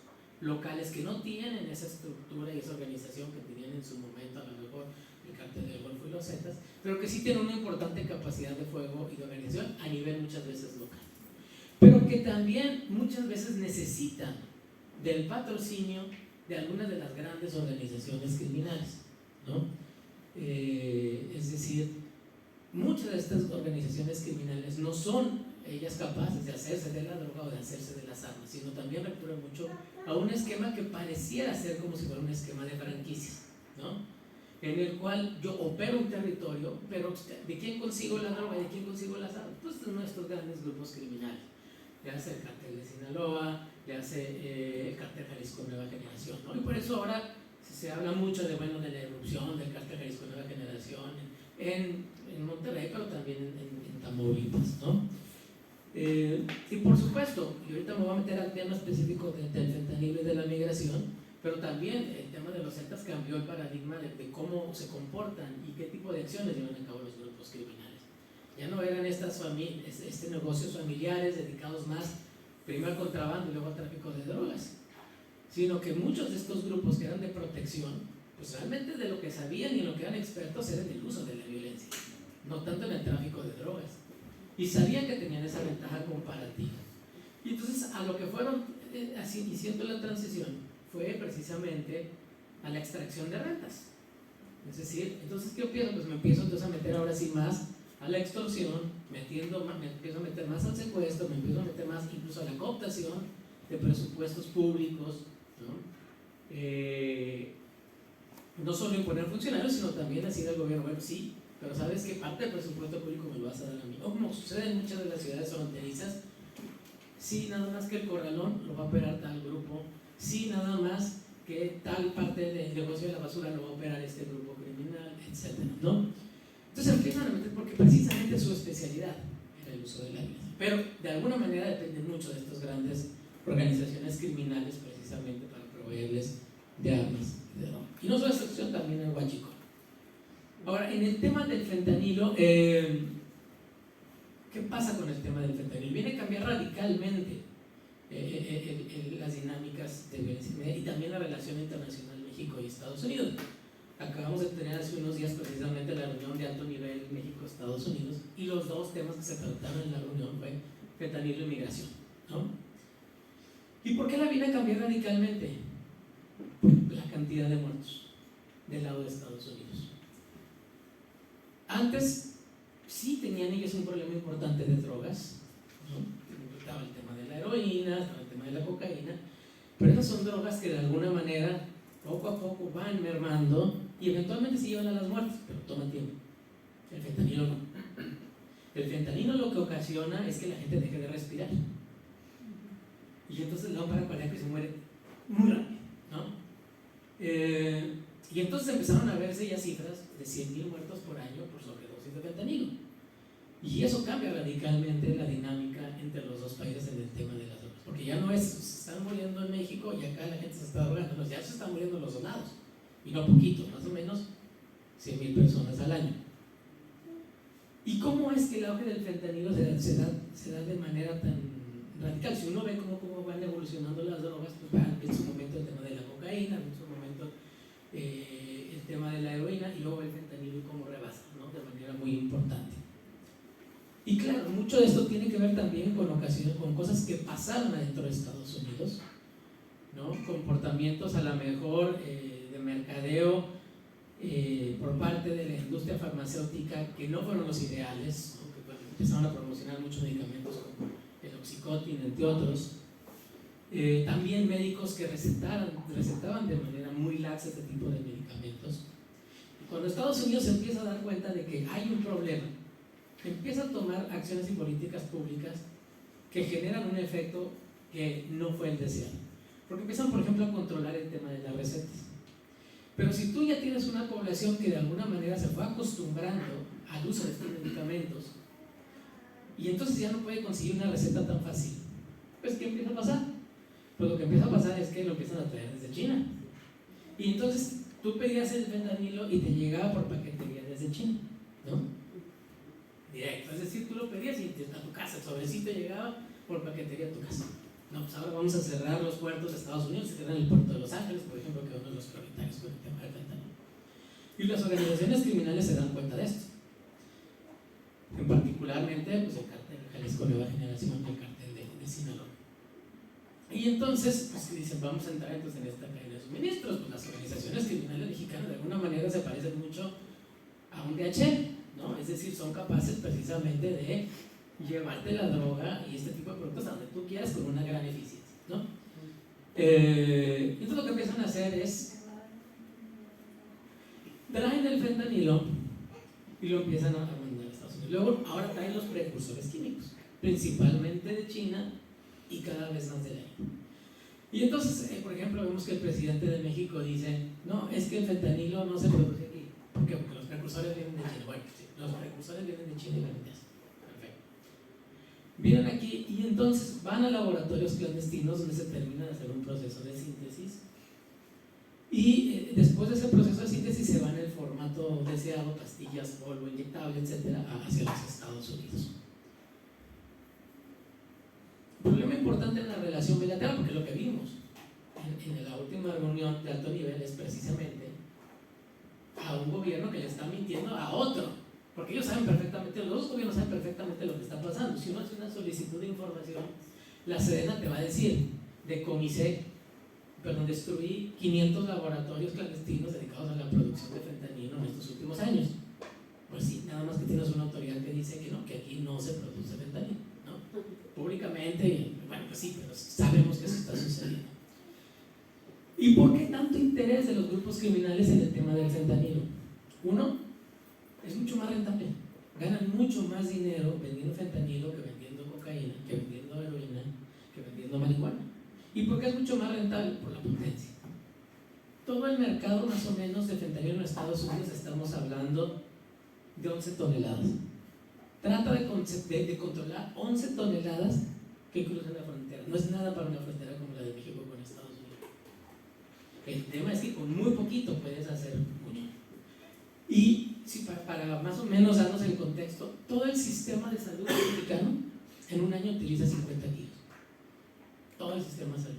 locales que no tienen esa estructura y esa organización que tenían en su momento, a lo mejor el Cártel del Golfo y los Zetas, pero que sí tienen una importante capacidad de fuego y de organización a nivel muchas veces local, pero que también muchas veces necesitan del patrocinio de algunas de las grandes organizaciones criminales, ¿no? Es decir, muchas de estas organizaciones criminales no son ellas capaces de hacerse de la droga o de hacerse de las armas, sino también recurren mucho a un esquema que pareciera ser como si fuera un esquema de franquicias, ¿no? En el cual yo opero un territorio, pero ¿de quién consigo la droga? ¿De quién consigo las armas? Pues de nuestros grandes grupos criminales. Le hace el Cártel de Sinaloa, le hace el Cártel Jalisco Nueva Generación, ¿no? Y por eso ahora se habla mucho de la irrupción del Cártel Jalisco Nueva Generación en Monterrey, pero también en Tamaulipas, ¿no? Y por supuesto, y ahorita me voy a meter al tema específico del fentanilo y de la migración, pero también el tema de los Zetas cambió el paradigma de cómo se comportan y qué tipo de acciones llevan a cabo los grupos criminales. Ya no eran estas negocios familiares dedicados más primero al contrabando y luego al tráfico de drogas, sino que muchos de estos grupos que eran de protección, pues realmente de lo que sabían y en lo que eran expertos era en el uso de la violencia, no tanto en el tráfico de drogas, y sabían que tenían esa ventaja comparativa. Y entonces a lo que fueron así diciendo la transición fue precisamente a la extracción de rentas. Es decir, entonces ¿qué empiezo? Pues me empiezo entonces a meter ahora sí más a la extorsión, me empiezo a meter más al secuestro, me empiezo a meter más incluso a la cooptación de presupuestos públicos, ¿no? No solo imponer funcionarios, sino también decir al gobierno, bueno, sí, pero ¿sabes qué parte del presupuesto público me lo vas a dar a mí? O como sucede en muchas de las ciudades fronterizas, sí, nada más que el corralón lo va a operar tal grupo, sí, nada más que tal parte del negocio de la basura lo va a operar este grupo criminal, etc., ¿no? Entonces empiezan a meter porque precisamente su especialidad era el uso de la violencia, pero de alguna manera dependen mucho de estas grandes organizaciones criminales precisamente para proveerles de armas y de droga. Y no solo esta opción, también el huachicol. Ahora, en el tema del fentanilo, ¿qué pasa con el tema del fentanilo? Viene a cambiar radicalmente las dinámicas de violencia y también la relación internacional México y Estados Unidos. Acabamos de tener hace unos días precisamente la reunión de alto nivel México-Estados Unidos y los dos temas que se trataron en la reunión fue fentanilo y migración, ¿no? ¿Y por qué la viene a cambiar radicalmente? Por la cantidad de muertos del lado de Estados Unidos. Antes sí tenían ellos un problema importante de drogas, ¿no? Estaba el tema de la heroína, estaba el tema de la cocaína, pero esas son drogas que de alguna manera poco a poco van mermando y eventualmente se llevan a las muertes, pero toma tiempo. El fentanilo no. El fentanilo lo que ocasiona es que la gente deje de respirar. Y entonces la paro cardíaco se muere muy rápido, ¿no? Y entonces empezaron a verse ya cifras de 100,000 muertos por año por sobredosis de fentanilo. Y eso cambia radicalmente la dinámica entre los dos países en el tema de las drogas. Porque ya no es, se están muriendo en México y acá la gente se está drogando, no, ya se están muriendo los soldados. Y no poquito, más o menos 100,000 personas al año. ¿Y cómo es que el auge del fentanilo se da de manera tan radical? Si uno ve cómo van evolucionando las drogas, pues en su momento el tema de la cocaína, en su momento el tema de la heroína, y luego el fentanilo como rebasa, ¿no? De manera muy importante. Y claro, mucho de esto tiene que ver también con cosas que pasaron adentro de Estados Unidos, ¿no? Comportamientos a lo mejor de mercadeo por parte de la industria farmacéutica que no fueron los ideales, ¿no? Que empezaron a promocionar muchos medicamentos como el Oxycontin, entre otros. También médicos que recetaban de manera muy laxa este tipo de medicamentos. Y cuando Estados Unidos se empieza a dar cuenta de que hay un problema, empieza a tomar acciones y políticas públicas que generan un efecto que no fue el deseado. Porque empiezan, por ejemplo, a controlar el tema de las recetas. Pero si tú ya tienes una población que de alguna manera se fue acostumbrando al uso de estos medicamentos y entonces ya no puede conseguir una receta tan fácil, pues ¿qué empieza a pasar? Pues lo que empieza a pasar es que lo empiezan a traer desde China. Y entonces tú pedías el fentanilo y te llegaba por paquetería desde China, ¿no? Directo, es decir, tú lo pedías y a tu casa, el sobrecito llegaba por paquetería a tu casa. No, pues ahora vamos a cerrar los puertos de Estados Unidos, se cierran el puerto de Los Ángeles, por ejemplo, que es uno de los prioritarios con el tema del fentanilo. Y las organizaciones criminales se dan cuenta de esto. En particularmente, pues el cartel de Jalisco Nueva Generación y el cartel de Sinaloa. Y entonces, pues dicen, vamos a entrar entonces en esta cadena de suministros. Pues las organizaciones criminales mexicanas de alguna manera se parecen mucho a un DHL, ¿no? Es decir, son capaces precisamente de llevarte la droga y este tipo de productos a donde tú quieras con una gran eficiencia, ¿no? Entonces lo que empiezan a hacer es traen el fentanilo y lo empiezan a mandar a Estados Unidos. Luego, ahora traen los precursores químicos, principalmente de China y cada vez más de la India. Y entonces, por ejemplo, vemos que el presidente de México dice, no, es que el fentanilo no se produce aquí. ¿Por qué? Porque los precursores vienen de China. Bueno, sí, los precursores vienen de China y vienen de Asia. Perfecto. Vienen aquí y entonces van a laboratorios clandestinos donde se termina de hacer un proceso de síntesis. Y después de ese proceso de síntesis se va en el formato deseado, pastillas, polvo, inyectable, etcétera, hacia los Estados Unidos. Un problema importante en la relación bilateral, porque lo que vimos en la última reunión de alto nivel es precisamente a un gobierno que le está mintiendo a otro, porque ellos saben perfectamente, los dos gobiernos saben perfectamente lo que está pasando. Si uno hace una solicitud de información, la Sedena te va a decir, destruí 500 laboratorios clandestinos dedicados a la producción de fentanilo en estos últimos años. Pues sí, nada más que tienes una autoridad que dice que no, que aquí no se produce fentanilo, ¿no? Públicamente, bueno, pues sí, pero sabemos que eso está sucediendo. ¿Y por qué tanto interés de los grupos criminales en el tema del fentanilo? Uno, es mucho más rentable. Ganan mucho más dinero vendiendo fentanilo que vendiendo cocaína, que vendiendo heroína, que vendiendo marihuana. ¿Y por qué es mucho más rentable? Por la potencia. Todo el mercado más o menos de fentanilo en Estados Unidos estamos hablando de 11 toneladas. Trata de controlar 11 toneladas que cruzan la frontera. No es nada para una frontera como la de México con Estados Unidos. El tema es que con muy poquito puedes hacer mucho. Y si para más o menos darnos el contexto, todo el sistema de salud mexicano en un año utiliza 50 kilos. Todo el sistema de salud.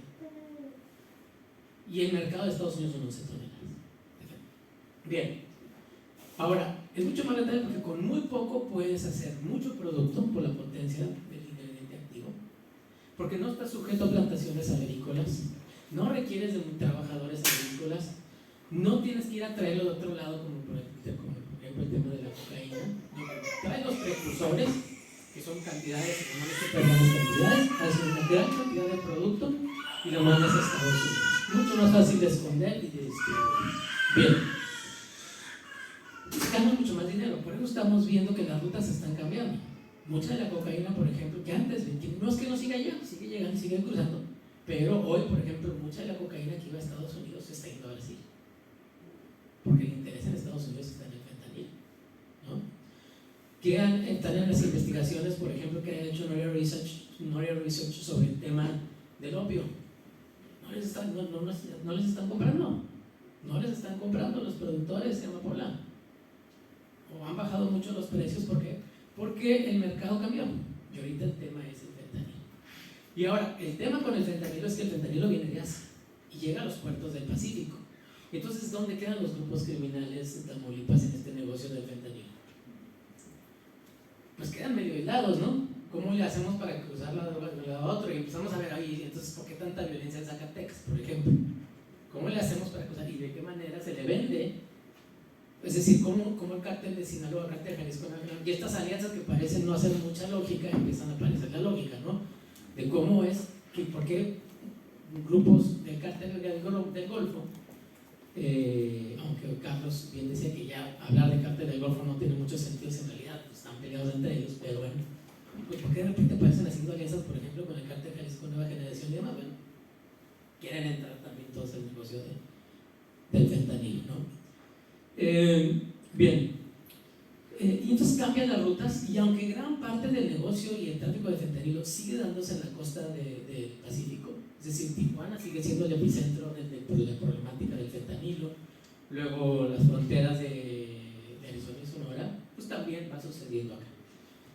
Y el mercado de Estados Unidos son 11 toneladas. Bien. Ahora, es mucho más rentable porque con muy poco puedes hacer mucho producto por la potencia del ingrediente activo, porque no estás sujeto a plantaciones agrícolas, no requieres de trabajadores agrícolas, no tienes que ir a traerlo de otro lado como por ejemplo el tema de la cocaína. Traes los precursores, que son cantidades, normalmente super grandes cantidades, haces una gran cantidad de producto y lo mandas a Estados Unidos. Mucho más fácil de esconder y de distribuir. Bien. Ganan mucho más dinero, por eso estamos viendo que las rutas se están cambiando. mucha de la cocaína, por ejemplo, que antes, no es que no siga llegando, sigue llegando y sigue cruzando, pero hoy, por ejemplo, mucha de la cocaína que iba a Estados Unidos se está yendo a Brasil, porque el interés en Estados Unidos está en el fentanilo, ¿no? Están en las investigaciones, por ejemplo, que ha hecho Noria Research sobre el tema del opio. No les están comprando, no les están comprando los productores de amapola, o han bajado mucho los precios. ¿Por qué? Porque el mercado cambió y ahorita el tema es el fentanilo. Y ahora, el tema con el fentanilo es que el fentanilo viene de Asia y llega a los puertos del Pacífico. Entonces, ¿dónde quedan los grupos criminales de Tamaulipas en este negocio del fentanilo? Pues quedan medio aislados, ¿no? ¿Cómo le hacemos para cruzar la droga de un lado a otro? Y empezamos a ver ahí, entonces, ¿por qué tanta violencia en Zacatecas, por ejemplo? ¿Cómo le hacemos para cruzar? ¿Y de qué manera se le vende? Es decir, ¿cómo el cártel de Sinaloa, el cártel de Jalisco, y estas alianzas que parecen no hacer mucha lógica, empiezan a aparecer la lógica, ¿no? De cómo es, por qué grupos del cártel del Golfo, aunque Carlos bien decía que ya hablar de cártel del Golfo no tiene mucho sentido, en realidad están peleados entre ellos, pero bueno, pues ¿por qué de repente aparecen haciendo alianzas, por ejemplo, con el cártel de Jalisco Nueva Generación y demás? Bueno, quieren entrar también todos en el negocio del fentanilo, ¿no? Bien, y entonces cambian las rutas, y aunque gran parte del negocio y el tráfico de fentanilo sigue dándose en la costa del Pacífico, es decir, Tijuana sigue siendo el epicentro de la problemática del fentanilo, luego las fronteras de Arizona y Sonora, pues también va sucediendo acá.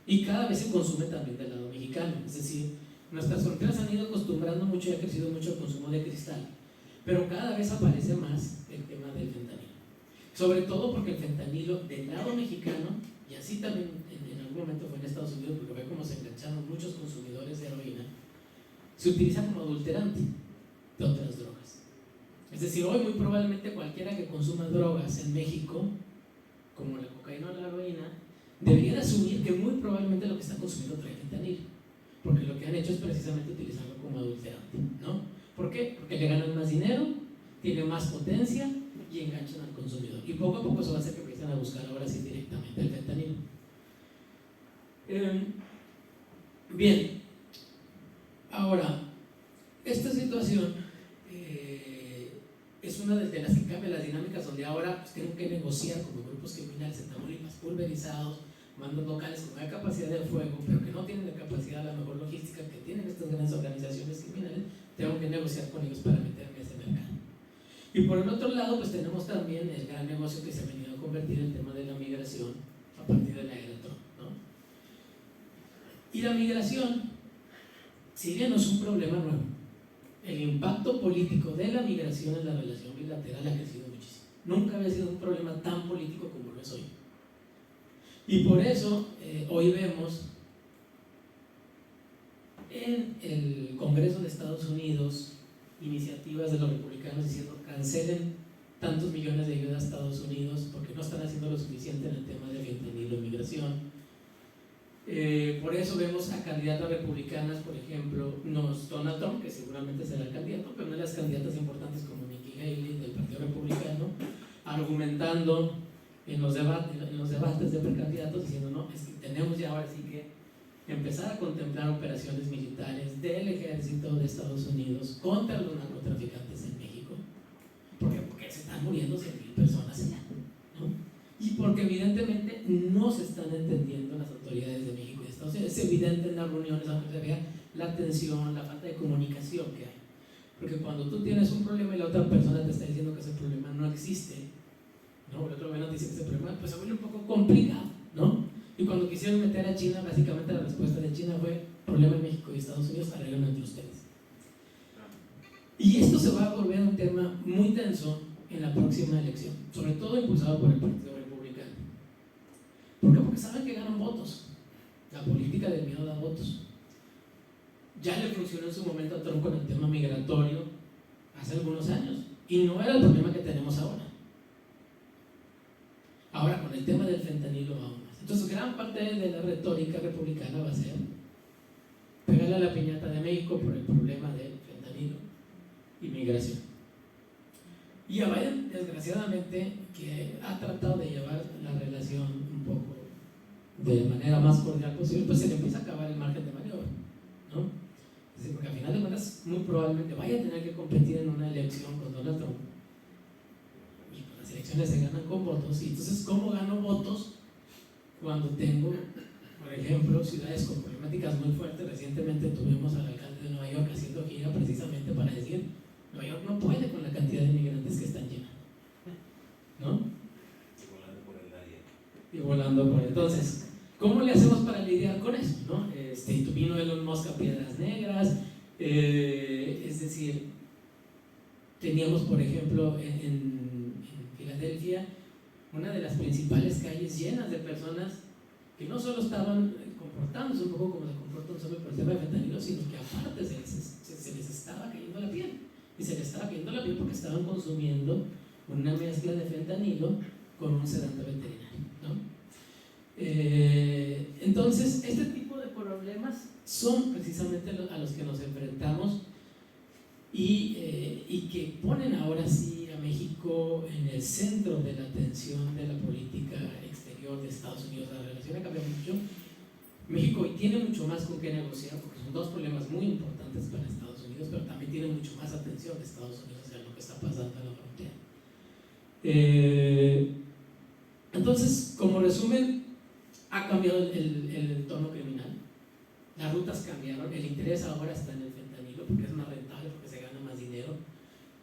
Y cada vez se consume también del lado mexicano, es decir, nuestras fronteras han ido acostumbrando mucho y ha crecido mucho el consumo de cristal, pero cada vez aparece más el tema del fentanilo. Sobre todo porque el fentanilo del lado mexicano, y así también en algún momento fue en Estados Unidos, porque ve cómo se engancharon muchos consumidores de heroína, se utiliza como adulterante de otras drogas. Es decir, hoy muy probablemente cualquiera que consuma drogas en México, como la cocaína o la heroína, debería de asumir que muy probablemente lo que está consumiendo trae fentanilo, porque lo que han hecho es precisamente utilizarlo como adulterante, ¿no? ¿Por qué? Porque le ganan más dinero, tiene más potencia y enganchan al consumidor. Y poco a poco eso va a hacer que empiecen a buscar ahora sí directamente el fentanilo. Bien, ahora, esta situación es una de las que cambia las dinámicas, donde ahora pues, tienen que negociar como grupos criminales en Tamaulipas, pulverizados, mandos locales con una capacidad de fuego, pero que no tienen la capacidad, la mejor logística que tienen estas grandes organizaciones criminales. Tengo que negociar con ellos para meterme a ese mercado. Y por el otro lado, pues tenemos también el gran negocio que se ha venido a convertir en el tema de la migración a partir de la era de Trump, ¿no? Y la migración, si bien no es un problema nuevo, el impacto político de la migración en la relación bilateral ha crecido muchísimo. Nunca había sido un problema tan político como lo es hoy. Y por eso hoy vemos en el Congreso de Estados Unidos iniciativas de los republicanos diciendo cancelen tantos millones de ayudas a Estados Unidos porque no están haciendo lo suficiente en el tema de fentanilo y migración. Por eso vemos a candidatas republicanas, por ejemplo, no es Donald Trump, que seguramente será el candidato, pero una de las candidatas importantes como Nikki Haley del Partido Republicano, argumentando en los debates de precandidatos, diciendo no, es que tenemos ya ahora sí que empezar a contemplar operaciones militares del ejército de Estados Unidos contra los narcotraficantes en México. ¿Por qué? Porque se están muriendo 100,000 personas allá, ¿no? Y porque evidentemente no se están entendiendo las autoridades de México y de Estados Unidos. Es evidente en las reuniones, aunque se vea la tensión, la falta de comunicación que hay. Porque cuando tú tienes un problema y la otra persona te está diciendo que ese problema no existe, ¿no? El otro gobierno te dice que ese problema pues se vuelve un poco complicado, ¿no? Y cuando quisieron meter a China, básicamente la respuesta de China fue problema en México y Estados Unidos, arreglan entre ustedes. Y esto se va a volver un tema muy tenso en la próxima elección, sobre todo impulsado por el Partido Republicano. ¿Por qué? Porque saben que ganan votos. La política del miedo da votos. Ya le funcionó en su momento a Trump con el tema migratorio hace algunos años, y no era el problema que tenemos ahora. Ahora con el tema del fentanilo aún más. Entonces gran parte de la retórica republicana va a ser pegarle a la piñata de México por el problema del fentanilo y migración. Y a Biden, desgraciadamente, que ha tratado de llevar la relación un poco de manera más cordial posible, pues se le empieza a acabar el margen de maniobra, ¿no? Es decir, porque al final de cuentas muy probablemente vaya a tener que competir en una elección con Donald Trump, y pues las elecciones se ganan con votos, y entonces ¿cómo gano votos cuando tengo, por ejemplo, ciudades con problemáticas muy fuertes? Recientemente tuvimos al alcalde de Nueva York haciendo gira precisamente para decir, Nueva York no puede con la cantidad de migrantes que están llenas, ¿no? Y volando por. Entonces, ¿cómo le hacemos para lidiar con eso? ¿No? Vino Elon Musk a Piedras Negras, es decir, teníamos, por ejemplo, en Filadelfia, una de las principales calles llenas de personas que no solo estaban comportándose un poco como se comportan solo por el tema de fentanilo, sino que aparte se les estaba cayendo la piel. Y se les estaba cayendo la piel porque estaban consumiendo una mezcla de fentanilo con un sedante veterinario, ¿no? Entonces, este tipo de problemas son precisamente a los que nos enfrentamos y que ponen ahora sí a México en el centro de la atención de la política exterior de Estados Unidos. La relación ha cambiado mucho. México hoy tiene mucho más con qué negociar, porque son dos problemas muy importantes para Estados Unidos, pero también tiene mucho más atención de Estados Unidos en lo que está pasando en la frontera. Entonces, como resumen, ha cambiado el tono criminal, las rutas cambiaron, el interés ahora está en el fentanilo porque es más rentable, porque se gana más dinero.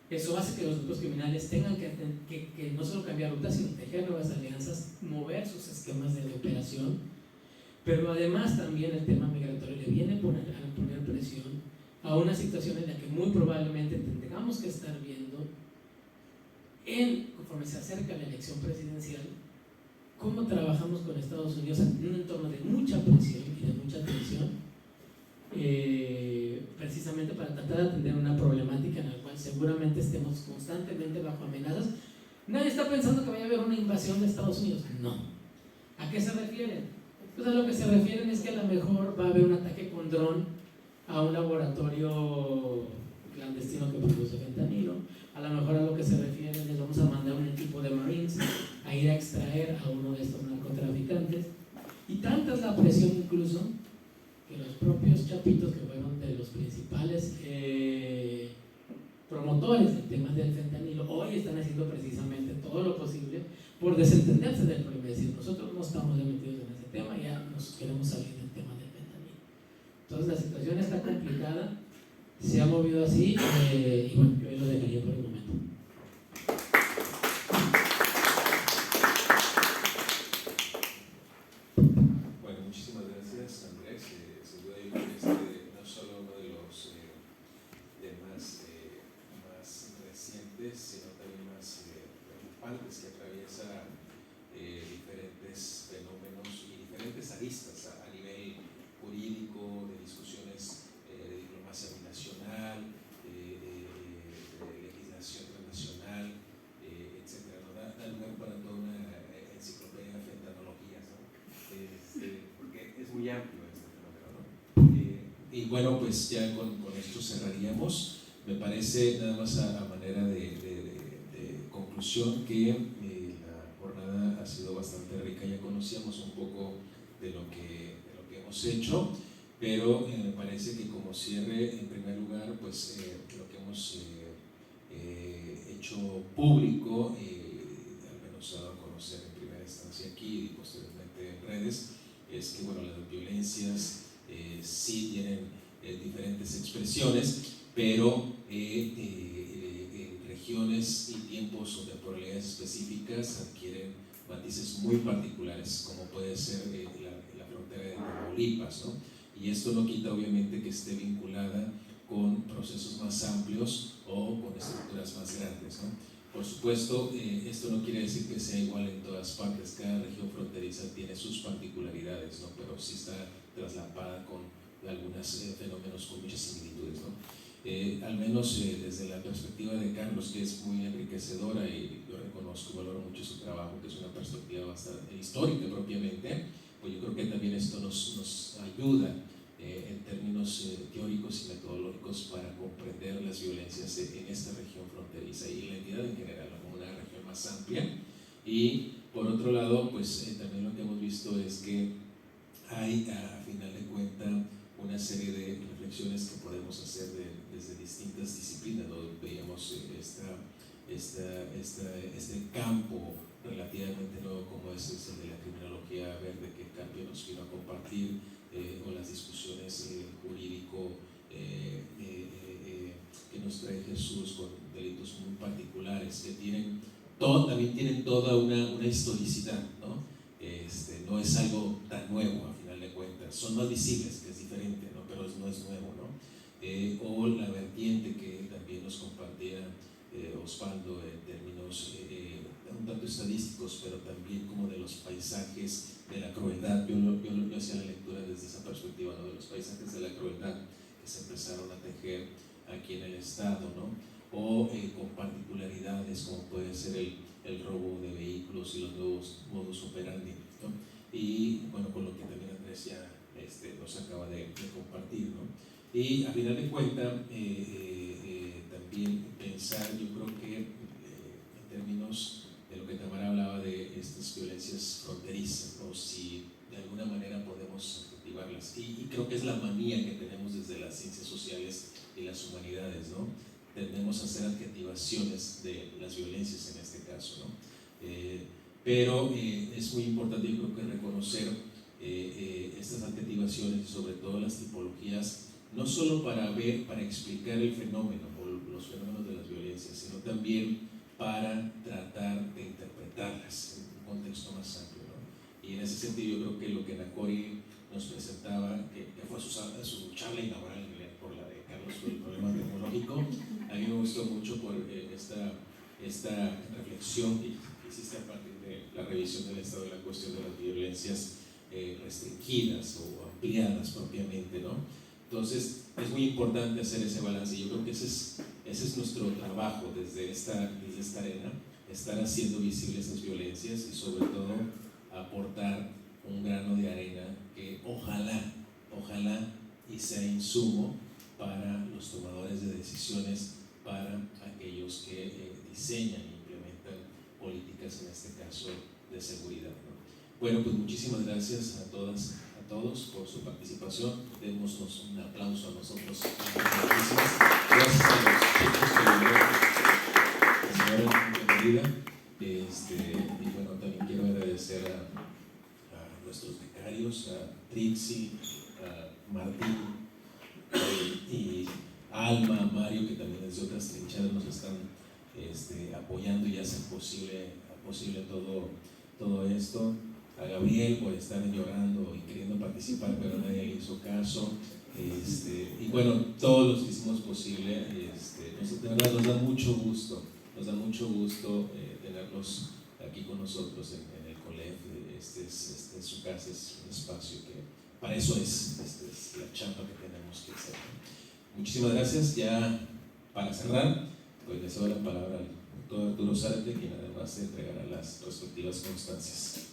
Eso hace que los grupos criminales tengan que no solo cambiar rutas, sino tejer nuevas alianzas, mover sus esquemas de operación. Pero además también el tema migratorio le viene a poner presión a una situación en la que muy probablemente tendremos que estar viendo, conforme se acerca la elección presidencial, cómo trabajamos con Estados Unidos en un entorno de mucha presión y de mucha tensión, precisamente para tratar de atender una problemática en la cual seguramente estemos constantemente bajo amenazas. Nadie está pensando que vaya a haber una invasión de Estados Unidos, no. ¿A qué se refieren? Pues a lo que se refieren es que a lo mejor va a haber un ataque con dron a un laboratorio clandestino que produce fentanilo. A lo mejor a lo que se refieren es vamos a mandar un equipo de Marines a ir a extraer a uno de estos narcotraficantes. Y tanta es la presión incluso que los propios chapitos, que fueron de los principales promotores del tema del fentanilo, hoy están haciendo precisamente todo lo posible por desentenderse del problema. Es decir, nosotros no estamos metidos en ese tema, ya nos queremos salir del tema del fentanilo. Entonces la situación está complicada, se ha movido así, y bueno, yo lo dejaría por el momento. Bueno, muchísimas gracias, Andrés. Sin duda yo creo que no solo uno de los temas más recientes, sino también más preocupantes que atraviesa diferentes fenómenos y diferentes aristas a nivel jurídico, de discusiones de diplomacia binacional, de legislación transnacional, etcétera, ¿no? Da lugar para toda una enciclopedia de fentanologías, ¿no? Porque es muy amplio este fenómeno, ¿no? Y bueno, pues ya con esto cerraríamos. Me parece, nada más a manera de conclusión, que la jornada ha sido bastante rica. Ya conocíamos un poco de lo que hemos hecho, pero me parece que como cierre, en primer lugar, pues lo que hemos hecho público, al menos dado a conocer en primera instancia aquí y posteriormente en redes, es que bueno, las violencias sí tienen diferentes expresiones, pero en regiones y tiempos o temporalidades específicas adquieren matices muy particulares, como puede ser la frontera de Tamaulipas, ¿no? Y esto no quita obviamente que esté vinculada con procesos más amplios o con estructuras más grandes, ¿no? Por supuesto, esto no quiere decir que sea igual en todas partes, cada región fronteriza tiene sus particularidades, ¿no? Pero sí está traslapada con algunos fenómenos con muchas similitudes, ¿no? Al menos desde la perspectiva de Carlos, que es muy enriquecedora y yo reconozco y valoro mucho su trabajo, que es una perspectiva bastante histórica propiamente, pues yo creo que también esto nos ayuda en términos teóricos y metodológicos para comprender las violencias en esta región fronteriza y la entidad en general, como una región más amplia. Y por otro lado, pues también lo que hemos visto es que hay a final de cuentas una serie de reflexiones que podemos hacer desde distintas disciplinas, ¿no? Veíamos este campo relativamente nuevo como es el de la criminología verde que Carpio nos vino a compartir, o las discusiones jurídico que nos trae Jesús con delitos muy particulares que también tienen toda una historicidad, ¿no? No es algo tan nuevo a final de cuentas, son más visibles, que es diferente, ¿no? Pero no es nuevo, ¿no? O la vertiente que también nos compartía Osvaldo en términos un tanto estadísticos, pero también como de los paisajes de la crueldad. Yo hacía la lectura desde esa perspectiva, ¿no? De los paisajes de la crueldad que se empezaron a tejer aquí en el estado, ¿no? O con particularidades como puede ser el robo de vehículos y los nuevos modus operandi, ¿no? Y bueno, con lo que también Andrés ya nos acaba de compartir, ¿no? Y a final de cuentas también pensar, yo creo que en términos de lo que Tamara hablaba de estas violencias fronterizas, ¿no? Si de alguna manera podemos activarlas, y creo que es la manía que tenemos desde las ciencias sociales y las humanidades, ¿no? Tendemos a hacer adjetivaciones de las violencias en este caso, ¿no? Pero es muy importante, yo creo que reconocer estas adjetivaciones y sobre todo las tipologías, no solo para explicar el fenómeno o los fenómenos de las violencias, sino también para tratar de interpretarlas en un contexto más amplio, ¿no? Y en ese sentido yo creo que lo que Nacori nos presentaba, que fue su charla inaugural por la de Carlos sobre el problema tecnológico, a mí me gustó mucho por esta reflexión que hiciste a partir de la revisión del estado de la cuestión de las violencias restringidas o ampliadas propiamente, ¿no? Entonces es muy importante hacer ese balance, y yo creo que ese es nuestro trabajo desde esta arena, estar haciendo visibles esas violencias y sobre todo aportar un grano de arena que ojalá y sea insumo para los tomadores de decisiones, para aquellos que diseñan e implementan políticas, en este caso de seguridad, ¿no? Bueno, pues muchísimas gracias a todas, a todos por su participación. Démonos un aplauso a nosotros. Muchísimas gracias a los chicos que vinieron, bienvenida. Y bueno, también quiero agradecer a nuestros becarios, a Trixie, a Martín y Alma, a Mario, que también desde otras trincheras nos están apoyando y hacen posible todo esto. A Gabriel por estar llorando y queriendo participar, pero nadie le hizo caso. Y bueno, todos los que hicimos posible, de verdad nos da mucho gusto tenerlos aquí con nosotros en el COLEF. Este es su casa, es un espacio que para eso es la chamba que tenemos que hacer. Muchísimas gracias. Ya para cerrar, pues le cedo la palabra al doctor Arturo Zárate, quien además entregará las respectivas constancias.